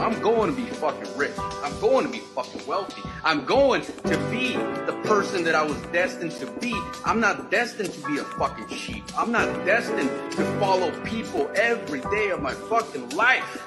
I'm going to be fucking rich. I'm going to be fucking wealthy. I'm going to be the person that I was destined to be. I'm not destined to be a fucking sheep. I'm not destined to follow people every day of my fucking life.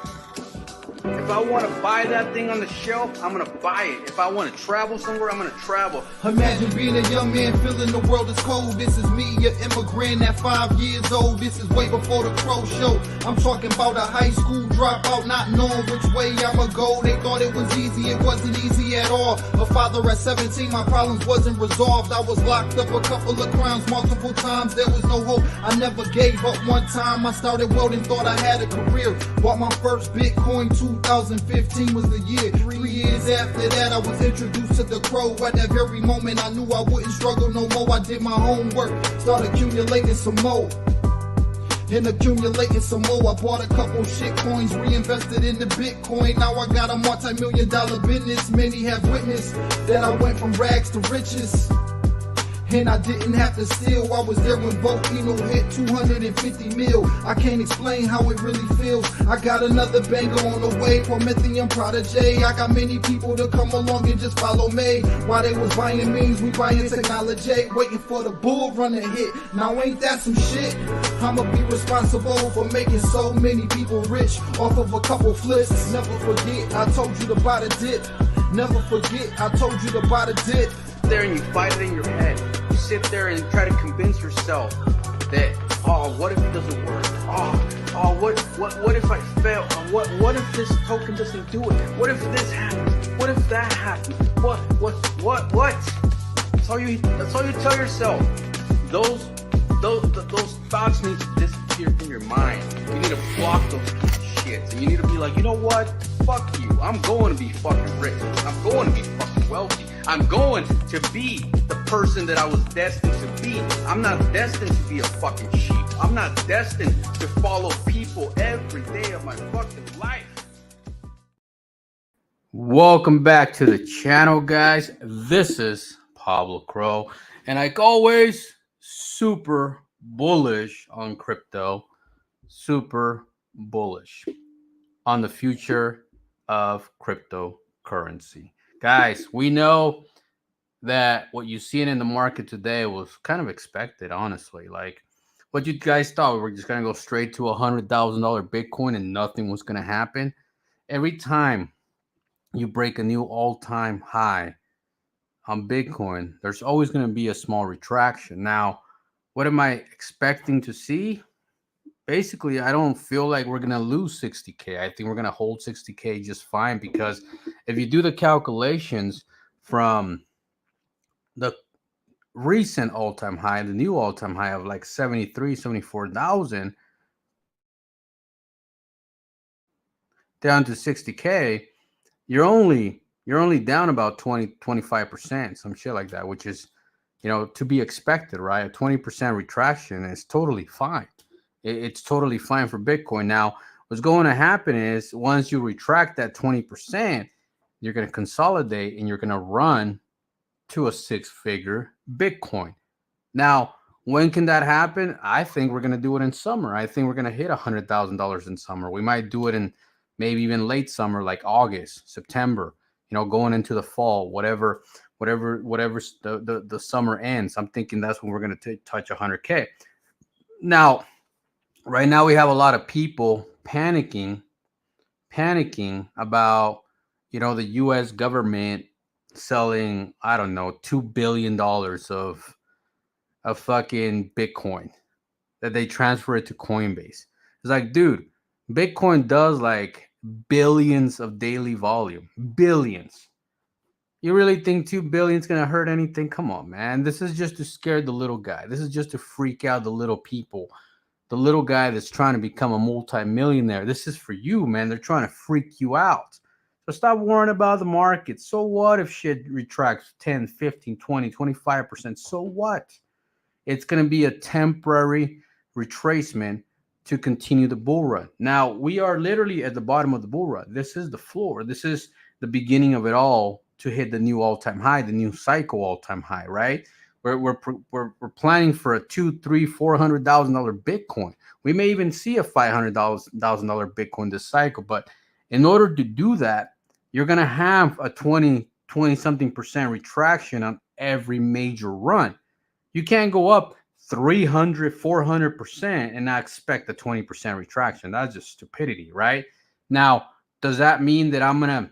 If I want to buy that thing on the shelf, I'm going to buy it. If I want to travel somewhere, I'm going to travel. Imagine being a young man feeling the world is cold. This is me, an immigrant at 5 years old. This is way before the Crow Show. I'm talking about a high school dropout, not knowing which way I'ma go. They thought it was easy, it wasn't easy at all. A father at 17, my problems wasn't resolved. I was locked up a couple of crimes, multiple times. There was no hope, I never gave up. One time I started welding, thought I had a career. Bought my first Bitcoin, 2015 was the year. 3 years after that, I was introduced to the Crow. At that very moment, I knew I wouldn't struggle no more. I did my homework, started accumulating some more. And accumulating some more. I bought a couple shit coins, reinvested in the Bitcoin. Now I got a multi-million-dollar business. Many have witnessed that I went from rags to riches. And I didn't have to steal. I was there when Volcano hit 250 mil. I can't explain how it really feels. I got another banger on the way, Prometheum Prodigy. I got many people to come along and just follow me. While they was buying memes, we buying technology, waiting for the bull run to hit. Now ain't that some shit? I'ma be responsible for making so many people rich off of a couple flips. Never forget, I told you to buy the dip. Never forget, I told you to buy the dip. There and you fight it in your head. You sit there and try to convince yourself that, oh, what if it doesn't work? What if I fail? What if this token doesn't do it? What if this happens? What if that happens? What? That's all you tell yourself. Those thoughts need to disappear from your mind. You need to block those shits, and you need to be like, you know what? Fuck you. I'm going to be fucking rich. I'm going to be fucking wealthy. I'm going to be the person that I was destined to be. I'm not destined to be a fucking sheep. I'm not destined to follow people every day of my fucking life. Welcome back to the channel, guys. This is Pablo Crow, and like always, super bullish on crypto, super bullish on the future of cryptocurrency. Guys, we know that what you seen in the market today was kind of expected, honestly. Like, what you guys thought, we were just going to go straight to $100,000 Bitcoin and nothing was going to happen. Every time you break a new all-time high on Bitcoin, there's always going to be a small retraction. Now, what am I expecting to see? Basically, I don't feel like we're going to lose 60K. I think we're going to hold 60K just fine, because if you do the calculations from the recent all-time high, the new all-time high of like 74,000 down to 60K, you're only down about 25%, some shit like that, which is, to be expected, right? A 20% retraction is totally fine. It's totally fine for Bitcoin. Now, what's going to happen is once you retract that 20%, you're going to consolidate and you're going to run to a six-figure Bitcoin. Now, when can that happen? I think we're going to do it in summer. I think we're going to hit $100,000 in summer. We might do it in maybe even late summer, like August, September, going into the fall, whatever the summer ends. I'm thinking that's when we're going to touch 100K. Now, right now we have a lot of people panicking about, the U.S. government selling, I don't know, $2 billion of fucking Bitcoin, that they transfer it to Coinbase. It's like, dude, Bitcoin does like billions of daily volume. Billions. You really think 2 billion is going to hurt anything? Come on, man. This is just to scare the little guy. This is just to freak out the little people. The little guy that's trying to become a multi-millionaire. This is for you, man. They're trying to freak you out. So stop worrying about the market. So what if shit retracts 10, 15, 20, 25%? So what? It's going to be a temporary retracement to continue the bull run. Now, we are literally at the bottom of the bull run. This is the floor. This is the beginning of it all to hit the new all-time high, the new cycle all-time high, right? We're planning for a $200,000, $300,000, $400,000 Bitcoin. We may even see a $500,000 Bitcoin this cycle, but In order to do that, you're going to have a 20 something percent retraction on every major run. You can't go up 300, 400% and not expect a 20% retraction. That's just stupidity, right? Now, does that mean that I'm going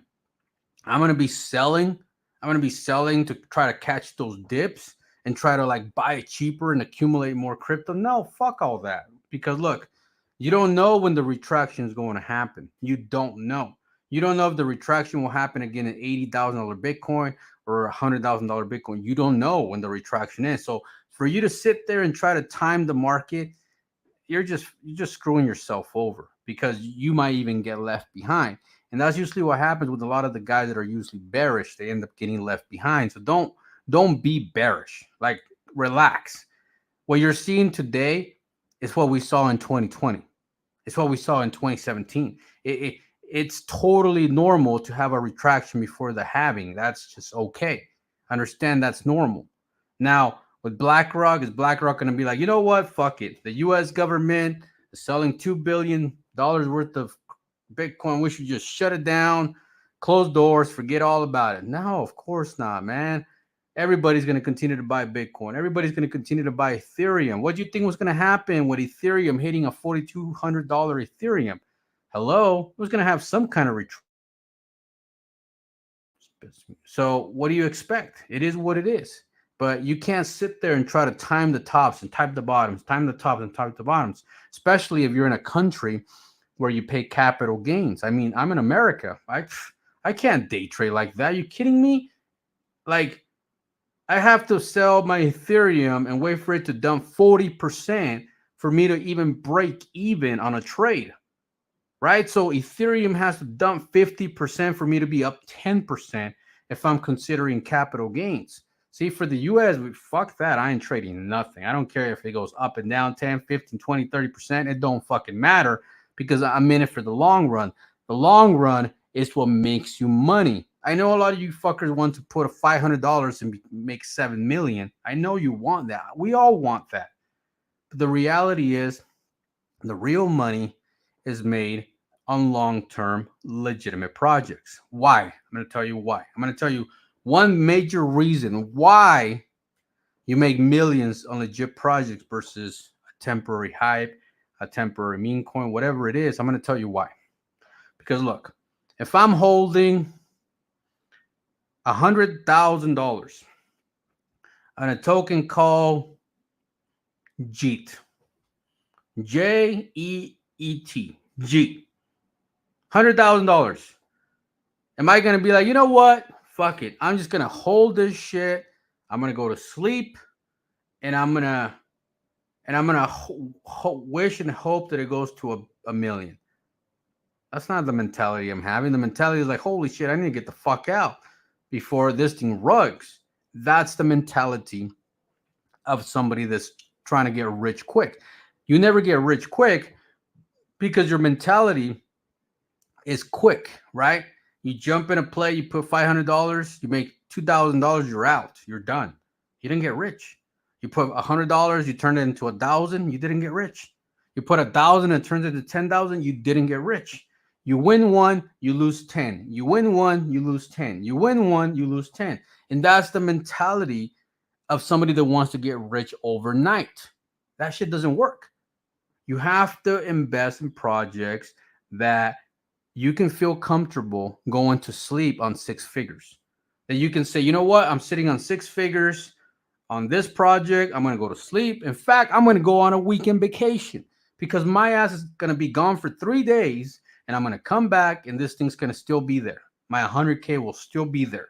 to be selling? I'm going to be selling to try to catch those dips and try to like buy it cheaper and accumulate more crypto? No, fuck all that. Because look, you don't know when the retraction is going to happen. You don't know. You don't know if the retraction will happen again at $80,000 Bitcoin or $100,000 Bitcoin. You don't know when the retraction is. So for you to sit there and try to time the market, you're just screwing yourself over because you might even get left behind. And that's usually what happens with a lot of the guys that are usually bearish. They end up getting left behind. So don't be bearish. Like, relax. What you're seeing today is what we saw in 2020. It's what we saw in 2017. It's totally normal to have a retraction before the halving. That's just okay. Understand that's normal. Now, with BlackRock, is BlackRock going to be like, you know what? Fuck it. The U.S. government is selling $2 billion worth of Bitcoin. We should just shut it down, close doors, forget all about it. No, of course not, man. Everybody's going to continue to buy Bitcoin. Everybody's going to continue to buy Ethereum. What do you think was going to happen with Ethereum hitting a $4,200 Ethereum? Hello? It was going to have some kind of retraction. So what do you expect? It is what it is. But you can't sit there and try to time the tops and type the bottoms, time the tops and type the bottoms, especially if you're in a country where you pay capital gains. I mean, I'm in America. I can't day trade like that. Are you kidding me? Like, I have to sell my Ethereum and wait for it to dump 40% for me to even break even on a trade, right? So Ethereum has to dump 50% for me to be up 10% if I'm considering capital gains. See, for the US, fuck that. I ain't trading nothing. I don't care if it goes up and down 10, 15, 20, 30%. It don't fucking matter because I'm in it for the long run. The long run is what makes you money. I know a lot of you fuckers want to put $500 and make $7 million. I know you want that. We all want that. But the reality is the real money is made on long-term legitimate projects. Why? I'm going to tell you why. I'm going to tell you one major reason why you make millions on legit projects versus a temporary hype, a temporary meme coin, whatever it is. I'm going to tell you why. Because look, if I'm holding $100,000 on a token called JEET, JEET, JEET, $100,000. Am I going to be like, you know what? Fuck it. I'm just going to hold this shit. I'm going to go to sleep and I'm going to wish and hope that it goes to a million. That's not the mentality I'm having. The mentality is like, holy shit, I need to get the fuck out before this thing rugs. That's the mentality of somebody that's trying to get rich quick. You never get rich quick because your mentality is quick, right? You jump in a play, you put $500, you make $2,000, you're out, you're done. You didn't get rich. You put $100, you turn it into 1,000, you didn't get rich. You put 1,000 and it turns into 10,000, you didn't get rich. You win one, you lose 10. You win one, you lose 10. You win one, you lose 10. And that's the mentality of somebody that wants to get rich overnight. That shit doesn't work. You have to invest in projects that you can feel comfortable going to sleep on 6 figures. That you can say, you know what? I'm sitting on 6 figures on this project. I'm going to go to sleep. In fact, I'm going to go on a weekend vacation because my ass is going to be gone for 3 days and I'm going to come back and this thing's going to still be there. My 100K will still be there.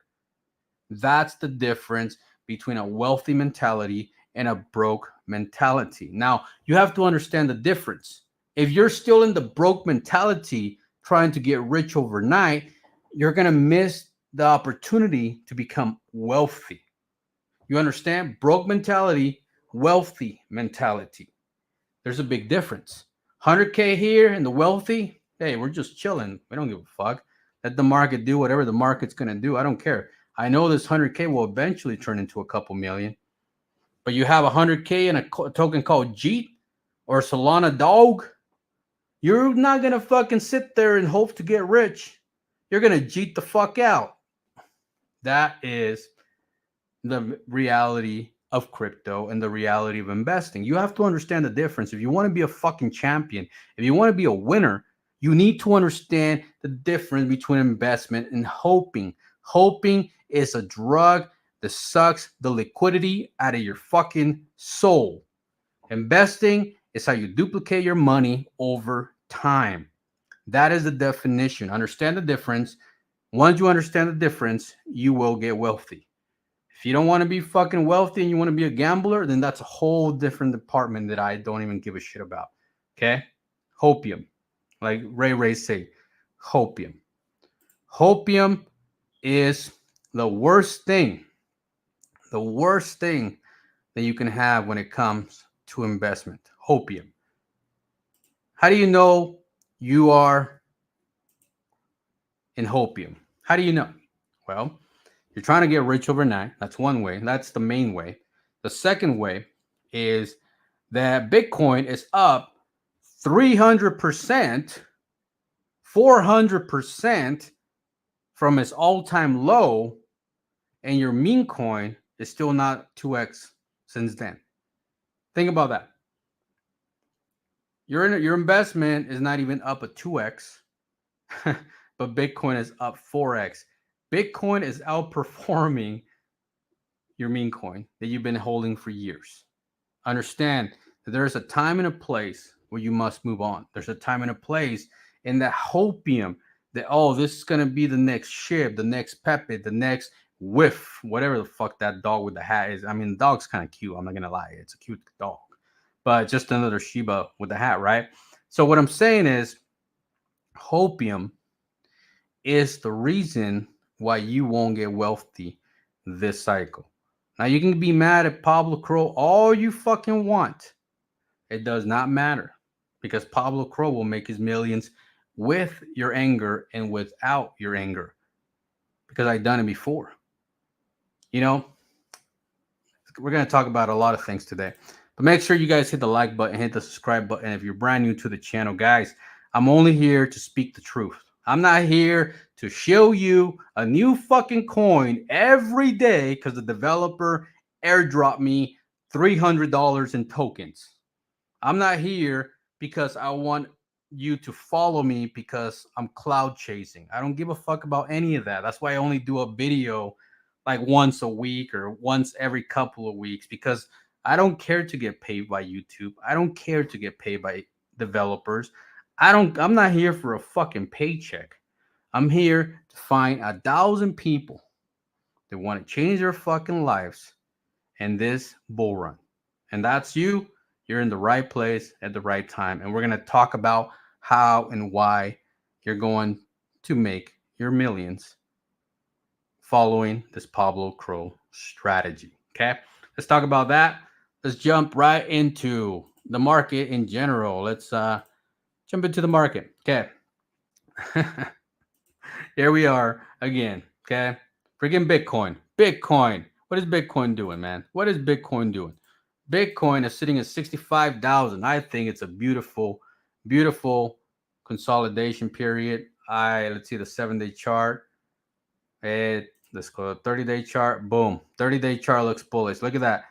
That's the difference between a wealthy mentality and a broke mentality. Now, you have to understand the difference. If you're still in the broke mentality, trying to get rich overnight, you're going to miss the opportunity to become wealthy. You understand? Broke mentality, wealthy mentality. There's a big difference. 100K here and the wealthy, hey, we're just chilling. We don't give a fuck. Let the market do whatever the market's going to do. I don't care. I know this 100K will eventually turn into a couple million. But you have 100K in a token called JEET or Solana Dog, You're not going to fucking sit there and hope to get rich. You're going to cheat the fuck out. That is the reality of crypto and the reality of investing. You have to understand the difference. If you want to be a fucking champion, if you want to be a winner, you need to understand the difference between investment and hoping. Hoping is a drug that sucks the liquidity out of your fucking soul. Investing is how you duplicate your money over time. That is the definition. Understand the difference. Once you understand the difference, you will get wealthy. If you don't want to be fucking wealthy and you want to be a gambler, then that's a whole different department that I don't even give a shit about. Okay? Hopium. Like Ray say, hopium. Hopium is the worst thing that you can have when it comes to investment. Hopium. How do you know you are in hopium? How do you know? Well, you're trying to get rich overnight. That's one way. That's the main way. The second way is that Bitcoin is up 300%, 400% from its all-time low, and your meme coin is still not 2x since then. Think about that. Your investment is not even up a 2x, but Bitcoin is up 4x. Bitcoin is outperforming your meme coin that you've been holding for years. Understand that there's a time and a place where you must move on. There's a time and a place in that hopium that, oh, this is going to be the next SHIB, the next Pepe, the next Whiff, whatever the fuck that dog with the hat is. I mean, the dog's kind of cute. I'm not going to lie. It's a cute dog. But just another Shiba with the hat, right? So what I'm saying is hopium is the reason why you won't get wealthy this cycle. Now, you can be mad at Pablo Crow all you fucking want. It does not matter because Pablo Crow will make his millions with your anger and without your anger because I've done it before. You know, we're going to talk about a lot of things today. But make sure you guys hit the like button, hit the subscribe button if you're brand new to the channel. Guys, I'm only here to speak the truth. I'm not here to show you a new fucking coin every day because the developer airdropped me $300 in tokens. I'm not here because I want you to follow me because I'm cloud chasing. I don't give a fuck about any of that. That's why I only do a video like once a week or once every couple of weeks because I don't care to get paid by YouTube. I don't care to get paid by developers. I'm not here for a fucking paycheck. I'm here to find 1,000 people that want to change their fucking lives in this bull run. And that's you. You're in the right place at the right time. And we're going to talk about how and why you're going to make your millions following this Pablo Crow strategy. Okay, let's talk about that. Let's jump right into the market in general. Let's jump into the market. Okay. Here we are again. Okay. Freaking Bitcoin. Bitcoin. What is Bitcoin doing, man? What is Bitcoin doing? Bitcoin is sitting at 65,000. I think it's a beautiful, beautiful consolidation period. Let's see the 7-day chart. Let's go 30-day chart. Boom. 30-day chart looks bullish. Look at that.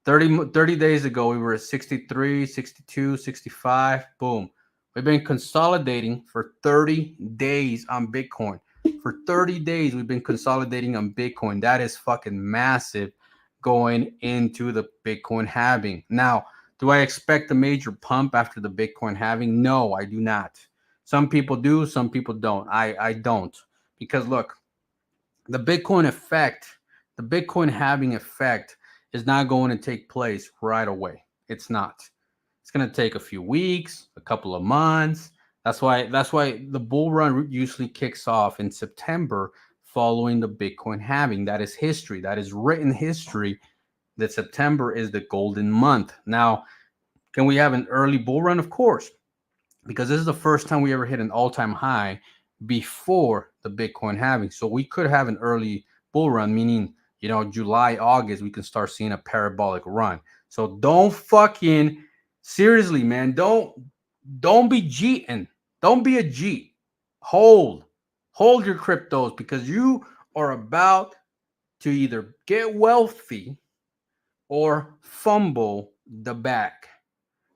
30 days ago, we were at 63, 62, 65. Boom. We've been consolidating for 30 days on Bitcoin. For 30 days, we've been consolidating on Bitcoin. That is fucking massive going into the Bitcoin halving. Now, do I expect a major pump after the Bitcoin halving? No, I do not. Some people do, some people don't. I don't. Because look, the Bitcoin effect, the Bitcoin halving effect is not going to take place right away. It's not. It's going to take a few weeks, a couple of months. That's why the bull run usually kicks off in September following the Bitcoin halving. That is history. That is written history that September is the golden month. Now, can we have an early bull run? Of course, because this is the first time we ever hit an all-time high before the Bitcoin halving. So we could have an early bull run, meaning, you know, July, August, we can start seeing a parabolic run. So don't fucking, seriously, man, don't Don't be cheating. Don't be a G. Hold. Hold your cryptos because you are about to either get wealthy or fumble the bag.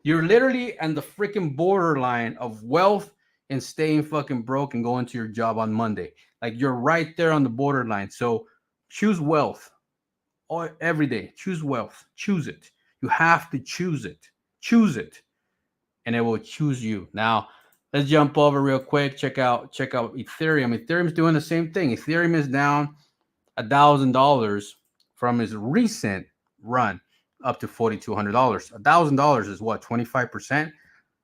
You're literally on the freaking borderline of wealth and staying fucking broke and going to your job on Monday. Like you're right there on the borderline. So choose wealth or every day. Choose wealth. Choose it. You have to choose it. Choose it, and it will choose you. Now, let's jump over real quick. Check out Ethereum. Ethereum's doing the same thing. Ethereum is down $1,000 from his recent run up to $4,200. $1,000 is what, 25%?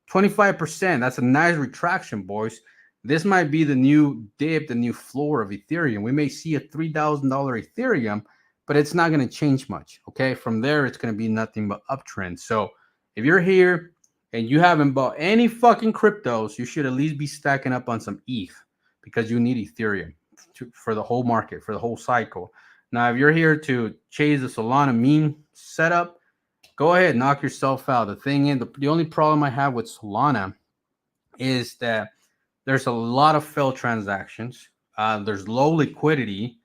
25%. That's a nice retraction, boys. This might be the new dip, the new floor of Ethereum. We may see a $3,000 Ethereum, but it's not going to change much. Okay. From there, it's going to be nothing but uptrend. So if you're here and you haven't bought any fucking cryptos, you should at least be stacking up on some ETH because you need Ethereum for the whole market, for the whole cycle. Now, if you're here to chase the Solana meme setup, go ahead, knock yourself out. The thing is, the only problem I have with Solana is that there's a lot of failed transactions. There's low liquidity,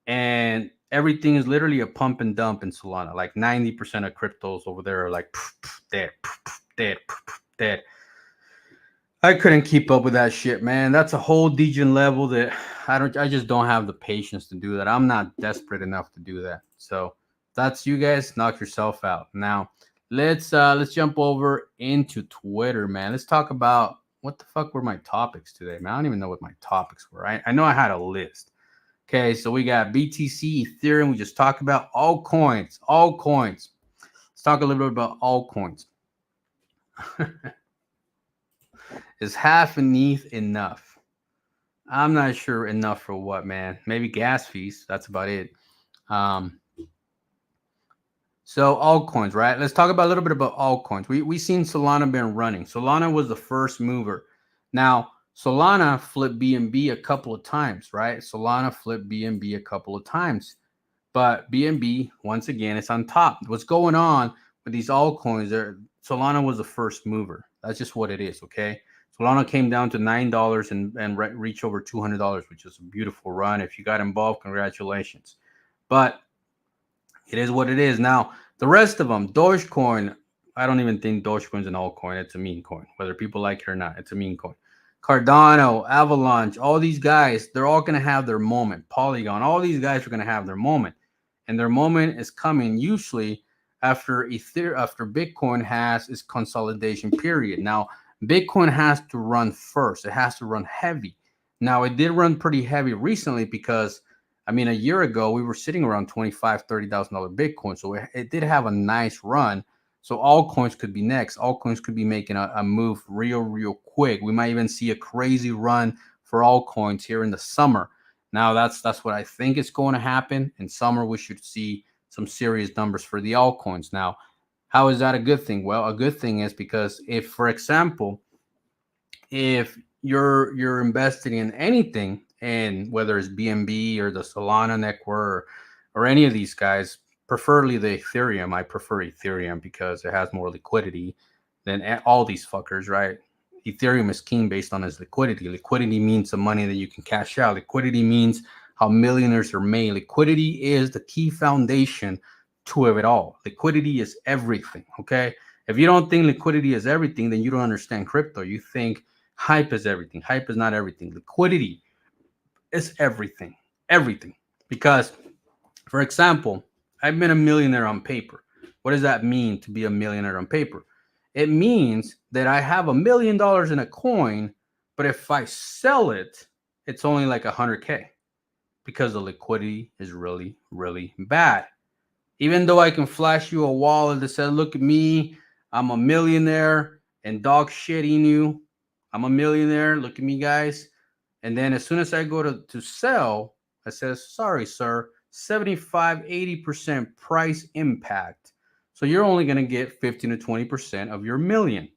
and everything is literally a pump and dump in Solana. Like 90% of cryptos over there are like dead, dead, dead. I couldn't keep up with that shit, man. That's a whole degen level that I just don't have the patience to do that. I'm not desperate enough to do that. So that's you guys, knock yourself out. Now let's jump over into Twitter, man. Let's talk about what the fuck were my topics today, man. I don't even know what my topics were. I know I had a list. Okay, so we got BTC, Ethereum. We just talked about altcoins. Let's talk a little bit about altcoins. Is half an ETH enough? I'm not sure enough for what, man. Maybe gas fees. That's about it. So altcoins, right? Let's talk about a little bit about altcoins. We seen Solana been running. Solana was the first mover. Now, Solana flipped BNB a couple of times, right? Solana flipped BNB a couple of times. But BNB, once again, it's on top. What's going on with these altcoins? Solana was the first mover. That's just what it is, okay? Solana came down to $9 and reached over $200, which is a beautiful run. If you got involved, congratulations. But it is what it is. Now, the rest of them, Dogecoin, I don't even think Dogecoin's an altcoin. It's a meme coin. Whether people like it or not, it's a meme coin. Cardano, Avalanche, all these guys, they're all going to have their moment. Polygon, all these guys are going to have their moment. And their moment is coming usually after Bitcoin has its consolidation period. Now, Bitcoin has to run first. It has to run heavy. Now, it did run pretty heavy recently because, I mean, a year ago, we were sitting around $25,000, $30,000 Bitcoin. So it did have a nice run. So altcoins could be next. Altcoins could be making a move real quick. We might even see a crazy run for altcoins here in the summer. Now, that's what I think is going to happen. In summer, we should see some serious numbers for the altcoins. Now, how is that a good thing? Well, a good thing is because if, for example, if you're investing in anything, and whether it's BNB or the Solana network or any of these guys, preferably the Ethereum. I prefer Ethereum because it has more liquidity than all these fuckers, right? Ethereum is king based on its liquidity. Liquidity means the money that you can cash out. Liquidity means how millionaires are made. Liquidity is the key foundation to it all. Liquidity is everything, okay? If you don't think liquidity is everything, then you don't understand crypto. You think hype is everything. Hype is not everything. Liquidity is everything. Everything. Because, for example, I've been a millionaire on paper. What does that mean to be a millionaire on paper? It means that I have $1 million in a coin, but if I sell it, it's only like 100K because the liquidity is really bad. Even though I can flash you a wallet that says, look at me, I'm a millionaire, and dog shitting you, I'm a millionaire, look at me, guys. And then as soon as I go to sell, I says, sorry, sir, 75-80% price impact. So you're only going to get 15 to 20% of your million.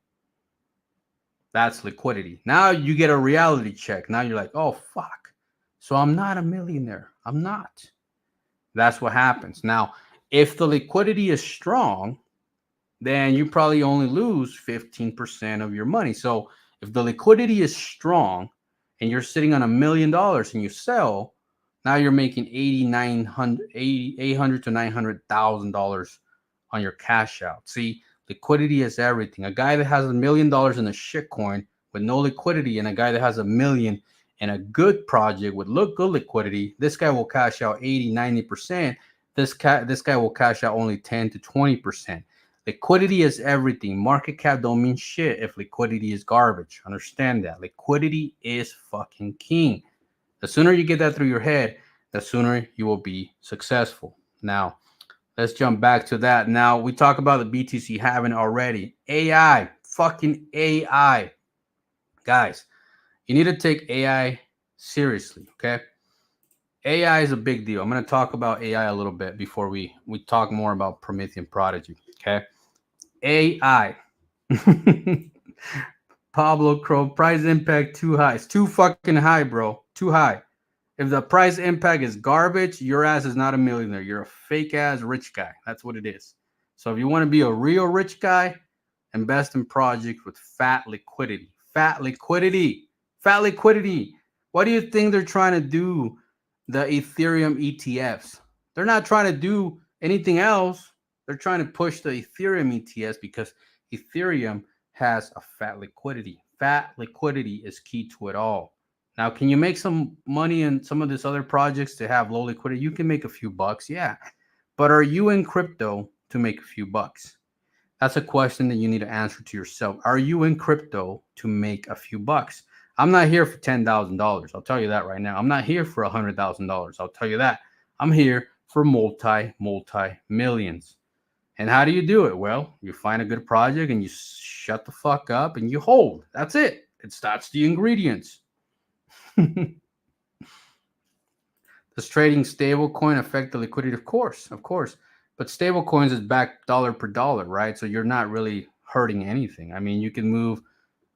That's liquidity. Now you get a reality check. Now you're like, oh, fuck. So I'm not a millionaire. I'm not. That's what happens. Now, if the liquidity is strong, then you probably only lose 15% of your money. So if the liquidity is strong and you're sitting on $1 million and you sell, now you're making 800 to $900,000 on your cash out. See, liquidity is everything. A guy that has $1 million in a shit coin with no liquidity, and a guy that has a million in a good project with good liquidity, this guy will cash out 80, 90%. This guy will cash out only 10 to 20%. Liquidity is everything. Market cap don't mean shit if liquidity is garbage. Understand that. Liquidity is fucking king. The sooner you get that through your head, the sooner you will be successful. Now, let's jump back to that. Now, we talk about the BTC halving already. AI, fucking AI. Guys, you need to take AI seriously, okay? AI is a big deal. I'm going to talk about AI a little bit before we talk more about Prometheum Prodigy, okay? AI. Pablo Crow, price impact too high. It's too fucking high, bro. Too high. If the price impact is garbage, your ass is not a millionaire. You're a fake ass rich guy. That's what it is. So if you want to be a real rich guy, invest in projects with fat liquidity. Fat liquidity. Fat liquidity. What do you think they're trying to do? The Ethereum ETFs. They're not trying to do anything else. They're trying to push the Ethereum ETFs because Ethereum has a fat liquidity. Fat liquidity is key to it all. Now, can you make some money in some of these other projects to have low liquidity? You can make a few bucks, yeah. But are you in crypto to make a few bucks? That's a question that you need to answer to yourself. Are you in crypto to make a few bucks? I'm not here for $10,000. I'll tell you that right now. I'm not here for $100,000. I'll tell you that. I'm here for multi millions. And how do you do it? Well, you find a good project and you shut the fuck up and you hold. That's it. That's the ingredients. Does trading stablecoin affect the liquidity? Of course. But stablecoins is backed dollar per dollar, right? So you're not really hurting anything. I mean, you can move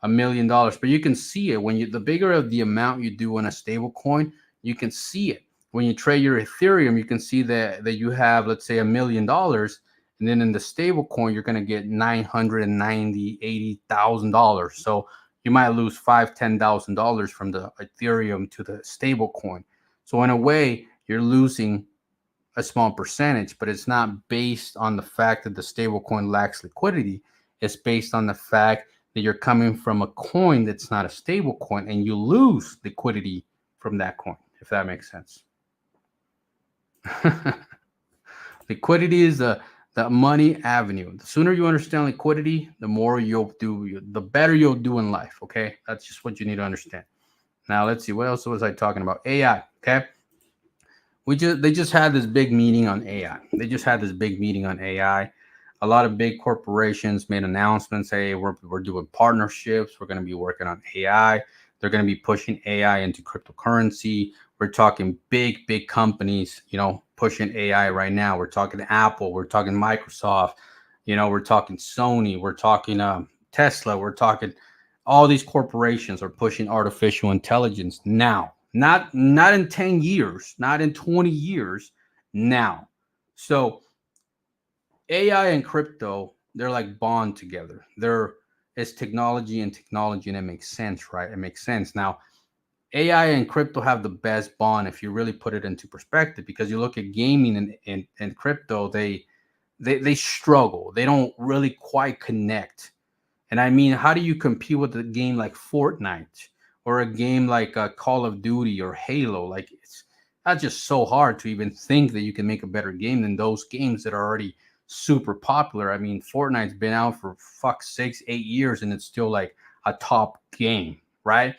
$1 million, but you can see it when the bigger of the amount you do in a stablecoin, you can see it. When you trade your Ethereum, you can see that you have, let's say, $1 million, and then in the stablecoin, you're going to get $990,000, $80,000. So you might lose $5,000, $10,000 from the Ethereum to the stablecoin. So in a way, you're losing a small percentage, but it's not based on the fact that the stablecoin lacks liquidity. It's based on the fact that you're coming from a coin that's not a stable coin, and you lose liquidity from that coin, if that makes sense. Liquidity is the money avenue. The sooner you understand liquidity, the more you'll do, the better you'll do in life. Okay, that's just what you need to understand. Now let's see, what else was I talking about? AI. Okay, they just had this big meeting on AI. A lot of big corporations made announcements. Hey, we're doing partnerships. We're going to be working on AI. They're going to be pushing AI into cryptocurrency. We're talking big companies, pushing AI right now. We're talking Apple. We're talking Microsoft. We're talking Sony. We're talking Tesla. We're talking all these corporations are pushing artificial intelligence now. Not in 10 years, not in 20 years, now. So AI and crypto, they're like bond together. It's technology and it makes sense, right? It makes sense. Now, AI and crypto have the best bond if you really put it into perspective, because you look at gaming and crypto, they struggle. They don't really quite connect. And I mean, how do you compete with a game like Fortnite or a game like Call of Duty or Halo? Like, it's not just so hard to even think that you can make a better game than those games that are already super popular. I mean, Fortnite's been out for 6, 8 years and it's still like a top game, right?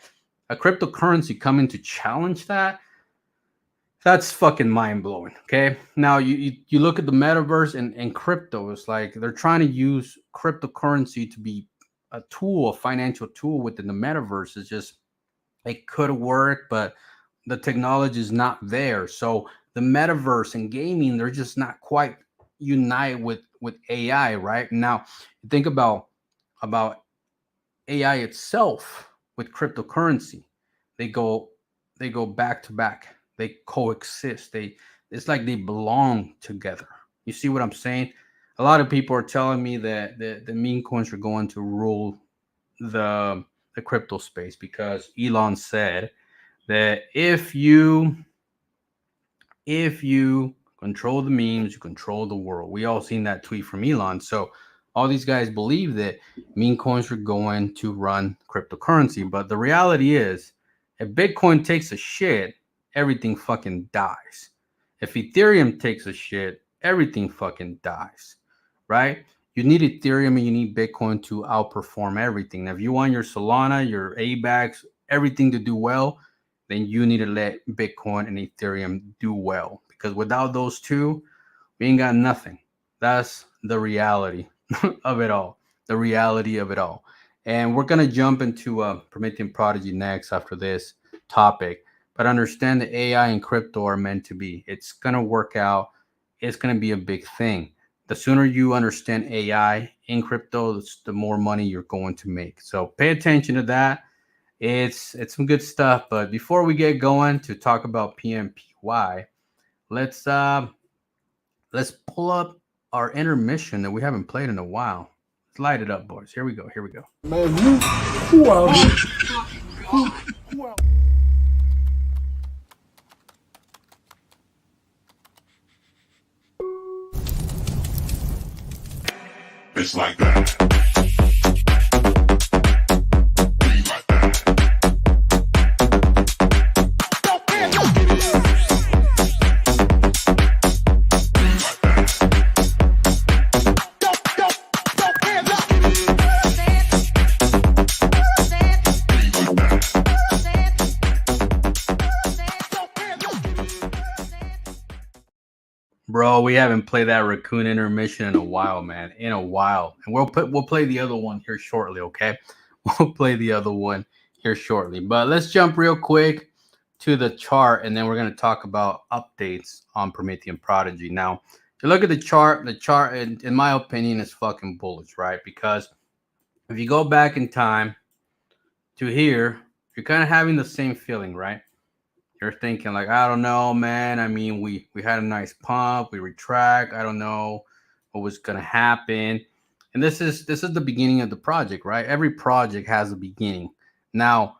A cryptocurrency coming to challenge that's fucking mind-blowing. Okay, now you look at the metaverse and crypto. It's like they're trying to use cryptocurrency to be a tool, a financial tool within the metaverse. It's just, it could work, but the technology is not there. So the metaverse and gaming, they're just not quite unite with AI. Right now, think about AI itself with cryptocurrency. They go back to back. They coexist. It's like they belong together. You see what I'm saying? a lot of people are telling me that the meme coins are going to rule the the crypto space because Elon said that if you control the memes, you control the world. We all seen that tweet from Elon. So all these guys believe that meme coins are going to run cryptocurrency. But the reality is, if Bitcoin takes a shit, everything fucking dies. If Ethereum takes a shit, everything fucking dies. Right? You need Ethereum and you need Bitcoin to outperform everything. Now, if you want your Solana, your ABAX, everything to do well, then you need to let Bitcoin and Ethereum do well. Because without those two, we ain't got nothing. That's the reality of it all. The reality of it all. And we're going to jump into Prometheum Prodigy next after this topic. But understand that AI and crypto are meant to be. It's going to work out. It's going to be a big thing. The sooner you understand AI in crypto, the more money you're going to make. So pay attention to that. It's some good stuff. But before we get going to talk about PMPY, let's pull up our intermission that we haven't played in a while. Let's light it up, boys. Here we go. Here we go. Man, who out here? It's like that. Bro, we haven't played that raccoon intermission in a while, man. In a while. And we'll play the other one here shortly, okay? We'll play the other one here shortly. But let's jump real quick to the chart, and then we're going to talk about updates on Prometheum Prodigy. Now, if you look at the chart, in my opinion, is fucking bullish, right? Because if you go back in time to here, you're kind of having the same feeling, right? You're thinking like, I don't know, man. I mean, we had a nice pump, we retract. I don't know what was gonna happen. And this is the beginning of the project, right? Every project has a beginning. Now,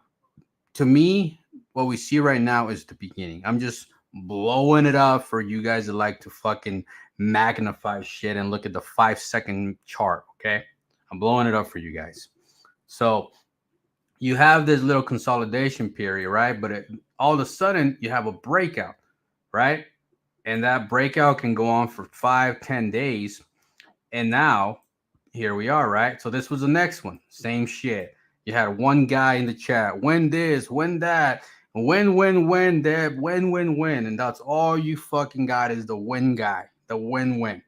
to me, what we see right now is the beginning. I'm just blowing it up for you guys that like to fucking magnify shit and look at the 5-second chart, okay? I'm blowing it up for you guys. So you have this little consolidation period, right? But all of a sudden you have a breakout, right? And that breakout can go on for 5-10 days. And now here we are, right? So this was the next one. Same shit. You had one guy in the chat, when this, when that, when, that, when. And that's all you fucking got is the win guy, the win,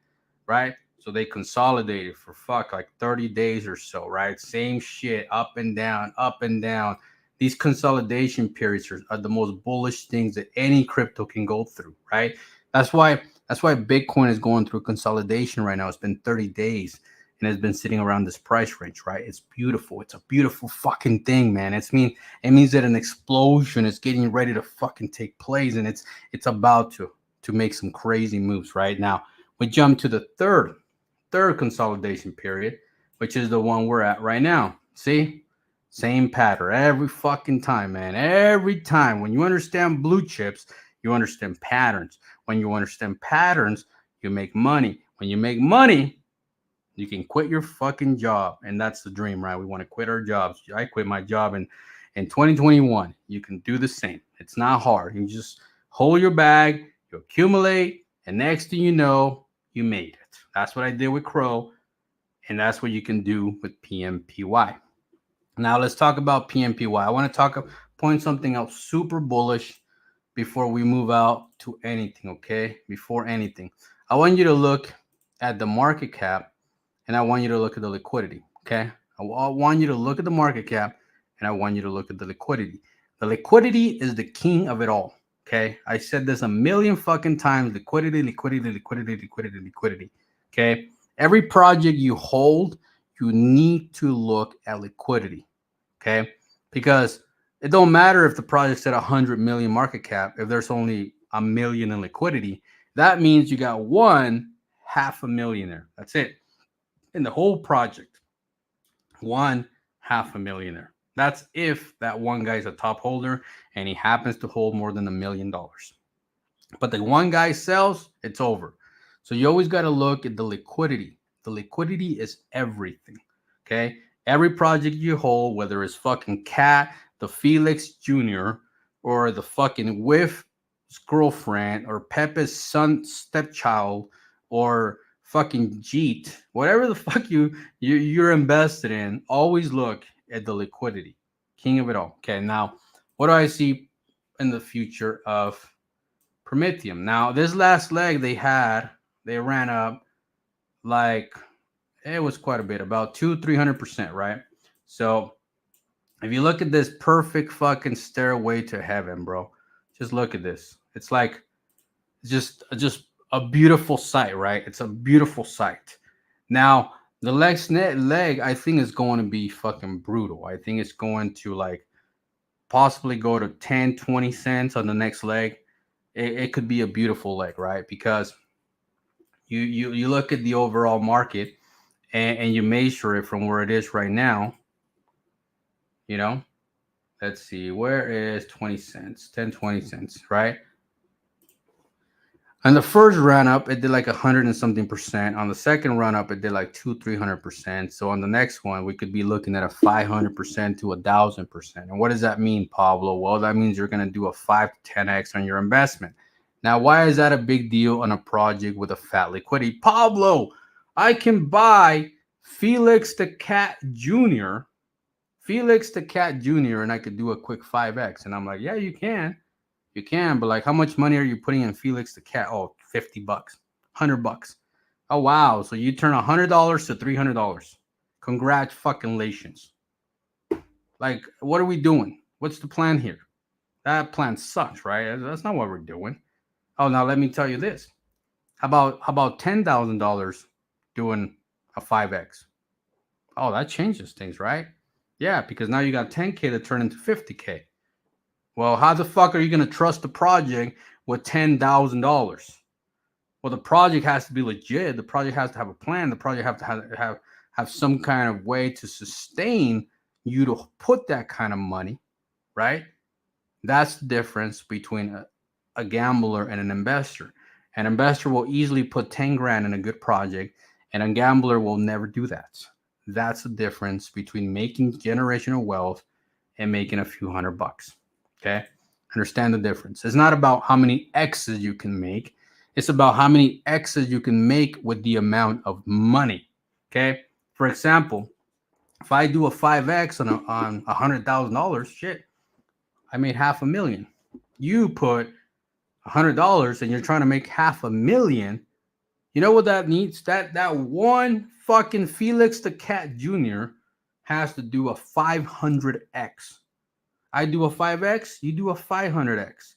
right? So they consolidated for like 30 days or so, right? Same shit, up and down, up and down. These consolidation periods are the most bullish things that any crypto can go through, right? That's why Bitcoin is going through consolidation right now. It's been 30 days and it's been sitting around this price range, right? It's beautiful. It's a beautiful fucking thing, man. It means that an explosion is getting ready to fucking take place, and it's about to make some crazy moves right now. We jump to the third consolidation period, which is the one we're at right now. See, same pattern every fucking time, man. Every time. When you understand blue chips, you understand patterns. When you understand patterns, you make money. When you make money, you can quit your fucking job. And that's the dream, right? We want to quit our jobs. I quit my job in 2021. You can do the same. It's not hard. You just hold your bag, you accumulate, and next thing you know, you made it. That's what I did with Crow, and that's what you can do with PMPY. Now let's talk about PMPY. I want to point something out super bullish before we move out to anything, okay? Before anything, I want you to look at the market cap, and I want you to look at the liquidity, okay? I want you to look at the market cap, and I want you to look at the liquidity. The liquidity is the king of it all, okay? I said this a million fucking times: liquidity, liquidity, liquidity, liquidity, liquidity. Okay, every project you hold, you need to look at liquidity. Okay, because it don't matter if the project's at 100 million market cap. If there's only $1 million in liquidity, that means you got one half a millionaire. That's it. In the whole project, one half a millionaire. That's if that one guy's a top holder and he happens to hold more than $1 million. But the one guy sells, it's over. So you always got to look at the liquidity. The liquidity is everything. Okay. Every project you hold, whether it's fucking Cat, the Felix Jr., or the fucking Whiff's girlfriend, or Pepe's son, stepchild, or fucking Jeet, whatever the fuck you're invested in, always look at the liquidity. King of it all. Okay. Now, what do I see in the future of Prometheum? Now, this last leg they ran up like, it was quite a bit, about 200-300%, right? So if you look at this perfect fucking stairway to heaven, bro, just look at this. It's like just a beautiful sight, right? It's a beautiful sight. Now, the next leg, I think, is going to be fucking brutal. I think it's going to like possibly go to 10-20 cents on the next leg. It could be a beautiful leg, right? Because you look at the overall market and you measure it from where it is right now. You know, let's see, where is 20 cents, 10-20 cents, right? On the first run up, it did like 100 and something percent. On the second run up, it did like 200-300%. So on the next one, we could be looking at a 500% to 1,000%. And what does that mean, Pablo? Well, that means you're going to do a 5 to 10x on your investment. Now, why is that a big deal on a project with a fat liquidity? Pablo, I can buy Felix the Cat Jr., and I could do a quick 5x. And I'm like, yeah, you can. You can, but like, how much money are you putting in Felix the Cat? Oh, $50, $100. Oh, wow. So you turn $100 to $300. Congratulations. Like, what are we doing? What's the plan here? That plan sucks, right? That's not what we're doing. Oh, now let me tell you this. How about $10,000 doing a 5x? Oh, that changes things, right? Yeah, because now you got 10K to turn into 50K. Well, how the fuck are you going to trust the project with $10,000? Well, the project has to be legit. The project has to have a plan. The project has to have some kind of way to sustain you to put that kind of money, right? That's the difference between a gambler and an investor. An investor will easily put 10 grand in a good project, and a gambler will never do that. That's the difference between making generational wealth and making a few $100. Okay. Understand the difference. It's not about how many X's you can make. It's about how many X's you can make with the amount of money. Okay. For example, if I do a 5X on $100,000, shit, I made $500,000. You put $100 and you're trying to make $500,000. You know what that needs? That one fucking Felix the Cat Jr. has to do a 500X. I do a 5X, you do a 500X.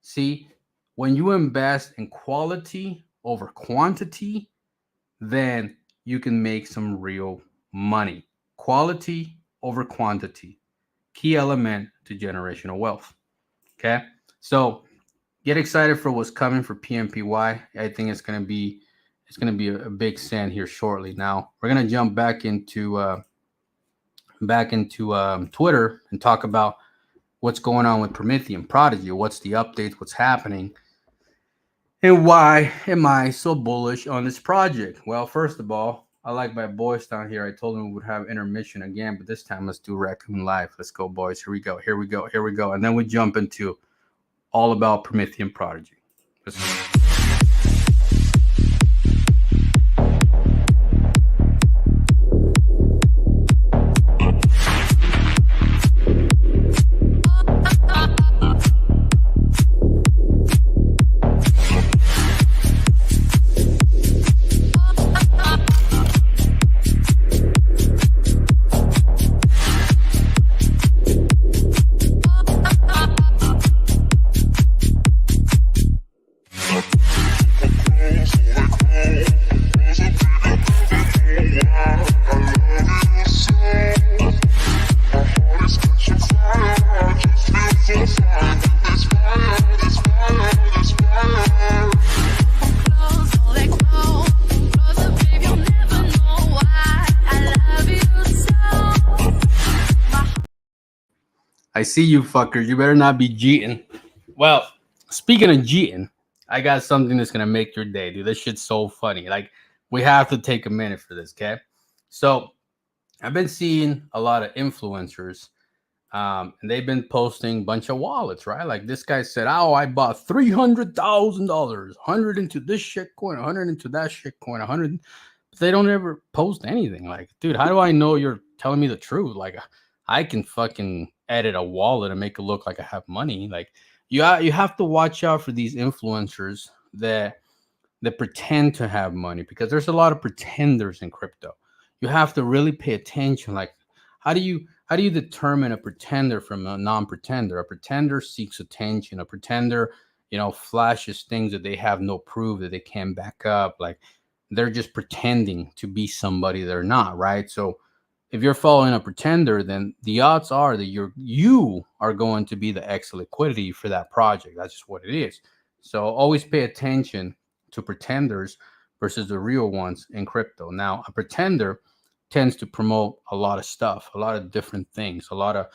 See, when you invest in quality over quantity, then you can make some real money. Quality over quantity. Key element to generational wealth. Okay? So get excited for what's coming for PMPY. I think it's going to be a big send here shortly. Now, we're going to jump back into Twitter and talk about what's going on with Prometheum Prodigy. What's the updates? What's happening? And why am I so bullish on this project? Well, first of all, I like my boys down here. I told them we would have intermission again, but this time let's do Raccoon Live. Let's go, boys. Here we go. Here we go. Here we go. And then we jump into all about Prometheum Prodigy. Let's go. I see you fuckers. You better not be cheating. Well, speaking of cheating, I got something that's gonna make your day, dude. This shit's so funny. Like, we have to take a minute for this, okay? So I've been seeing a lot of influencers, and they've been posting a bunch of wallets, right? Like this guy said, "Oh, I bought $300,000, 100 into this shit coin, 100 into that shit coin, 100." But they don't ever post anything. Like, dude, how do I know you're telling me the truth? Like, I can fucking edit a wallet and make it look like I have money. Like, you have to watch out for these influencers that pretend to have money, because there's a lot of pretenders in crypto. You have to really pay attention. Like, how do you determine a pretender from a non-pretender? A pretender seeks attention. A pretender, flashes things that they have no proof, that they can't back up. Like, they're just pretending to be somebody they're not, right? So if you're following a pretender, then the odds are that you are going to be the X liquidity for that project. That's just what it is. So always pay attention to pretenders versus the real ones in crypto. Now, a pretender tends to promote a lot of stuff, a lot of different things, a lot of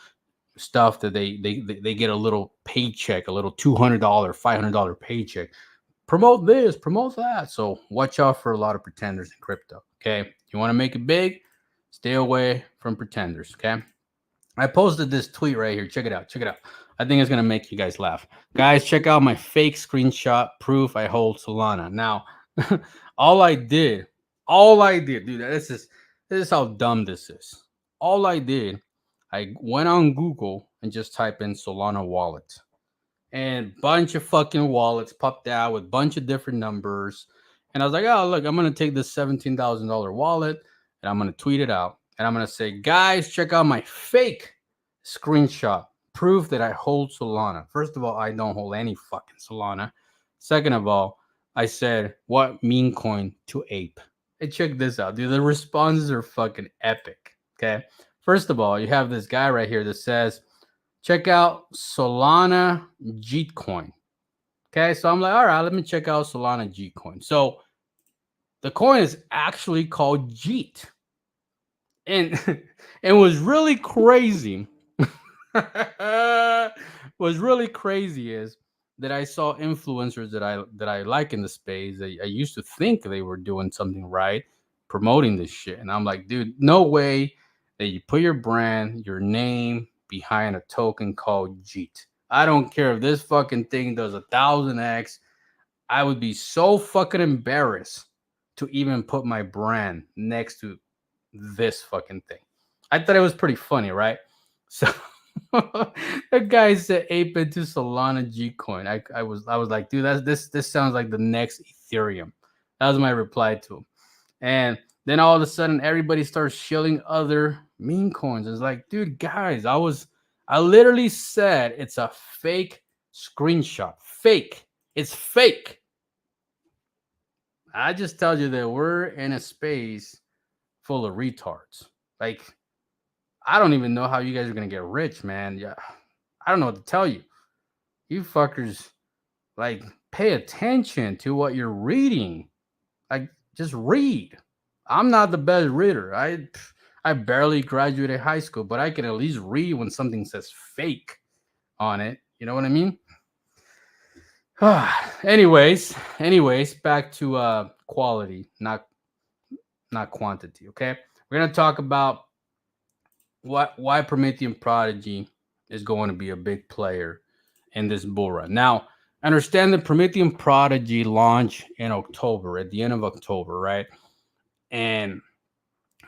stuff that they get a little paycheck, a little $200, $500 paycheck. Promote this, promote that. So watch out for a lot of pretenders in crypto. Okay, you want to make it big, stay away from pretenders. Okay, I posted this tweet right here. Check it out. Check it out. I think it's gonna make you guys laugh. Guys, check out my fake screenshot proof I hold Solana. Now, all I did, dude, this is how dumb this is. All I did, I went on Google and just type in Solana wallet. And bunch of fucking wallets popped out with bunch of different numbers. And I was like, oh, look, I'm gonna take this $17,000 wallet and I'm gonna tweet it out. And I'm gonna say, guys, check out my fake screenshot proof that I hold Solana. First of all, I don't hold any fucking Solana. Second of all, I said, what meme coin to ape? And check this out, dude. The responses are fucking epic. Okay. First of all, you have this guy right here that says, check out Solana Gcoin. Okay. So I'm like, all right, let me check out Solana Gcoin. So the coin is actually called Jeet. And it was really crazy. What's really crazy is that I saw influencers that I like in the space. I used to think they were doing something right, promoting this shit, and I'm like, dude, no way that you put your brand, your name behind a token called Jeet. I don't care if this fucking thing does 1,000x. I would be so fucking embarrassed to even put my brand next to this fucking thing. I thought it was pretty funny, right? So the guy said ape into Solana Gcoin. I was like, dude, this sounds like the next Ethereum. That was my reply to him. And then all of a sudden everybody starts shilling other meme coins. It's like, dude, guys, I literally said it's a fake screenshot. Fake. It's fake. I just tell you that we're in a space full of retards. Like, I don't even know how you guys are gonna get rich, man. Yeah, I don't know what to tell you. You fuckers, like, pay attention to what you're reading. Like, just read. I'm not the best reader. I barely graduated high school, but I can at least read when something says fake on it. You know what I mean? anyways, back to quality, not quantity. Okay, we're gonna talk about why Prometheum Prodigy is going to be a big player in this bull run. Now, understand that Prometheum Prodigy launched in October, at the end of October, right? And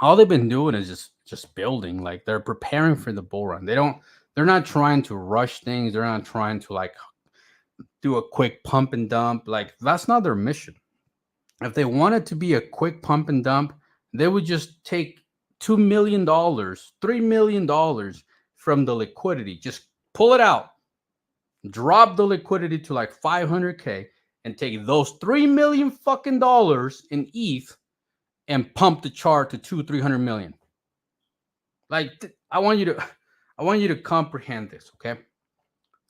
all they've been doing is just building. Like, they're preparing for the bull run. They're not trying to rush things. They're not trying to like do a quick pump and dump. Like, that's not their mission. If they wanted to be a quick pump and dump, they would just take $2 million, $3 million from the liquidity. Just pull it out, drop the liquidity to like 500K, and take those $3 million fucking dollars in ETH and pump the chart to 200-300 million. Like, I want you to comprehend this, okay?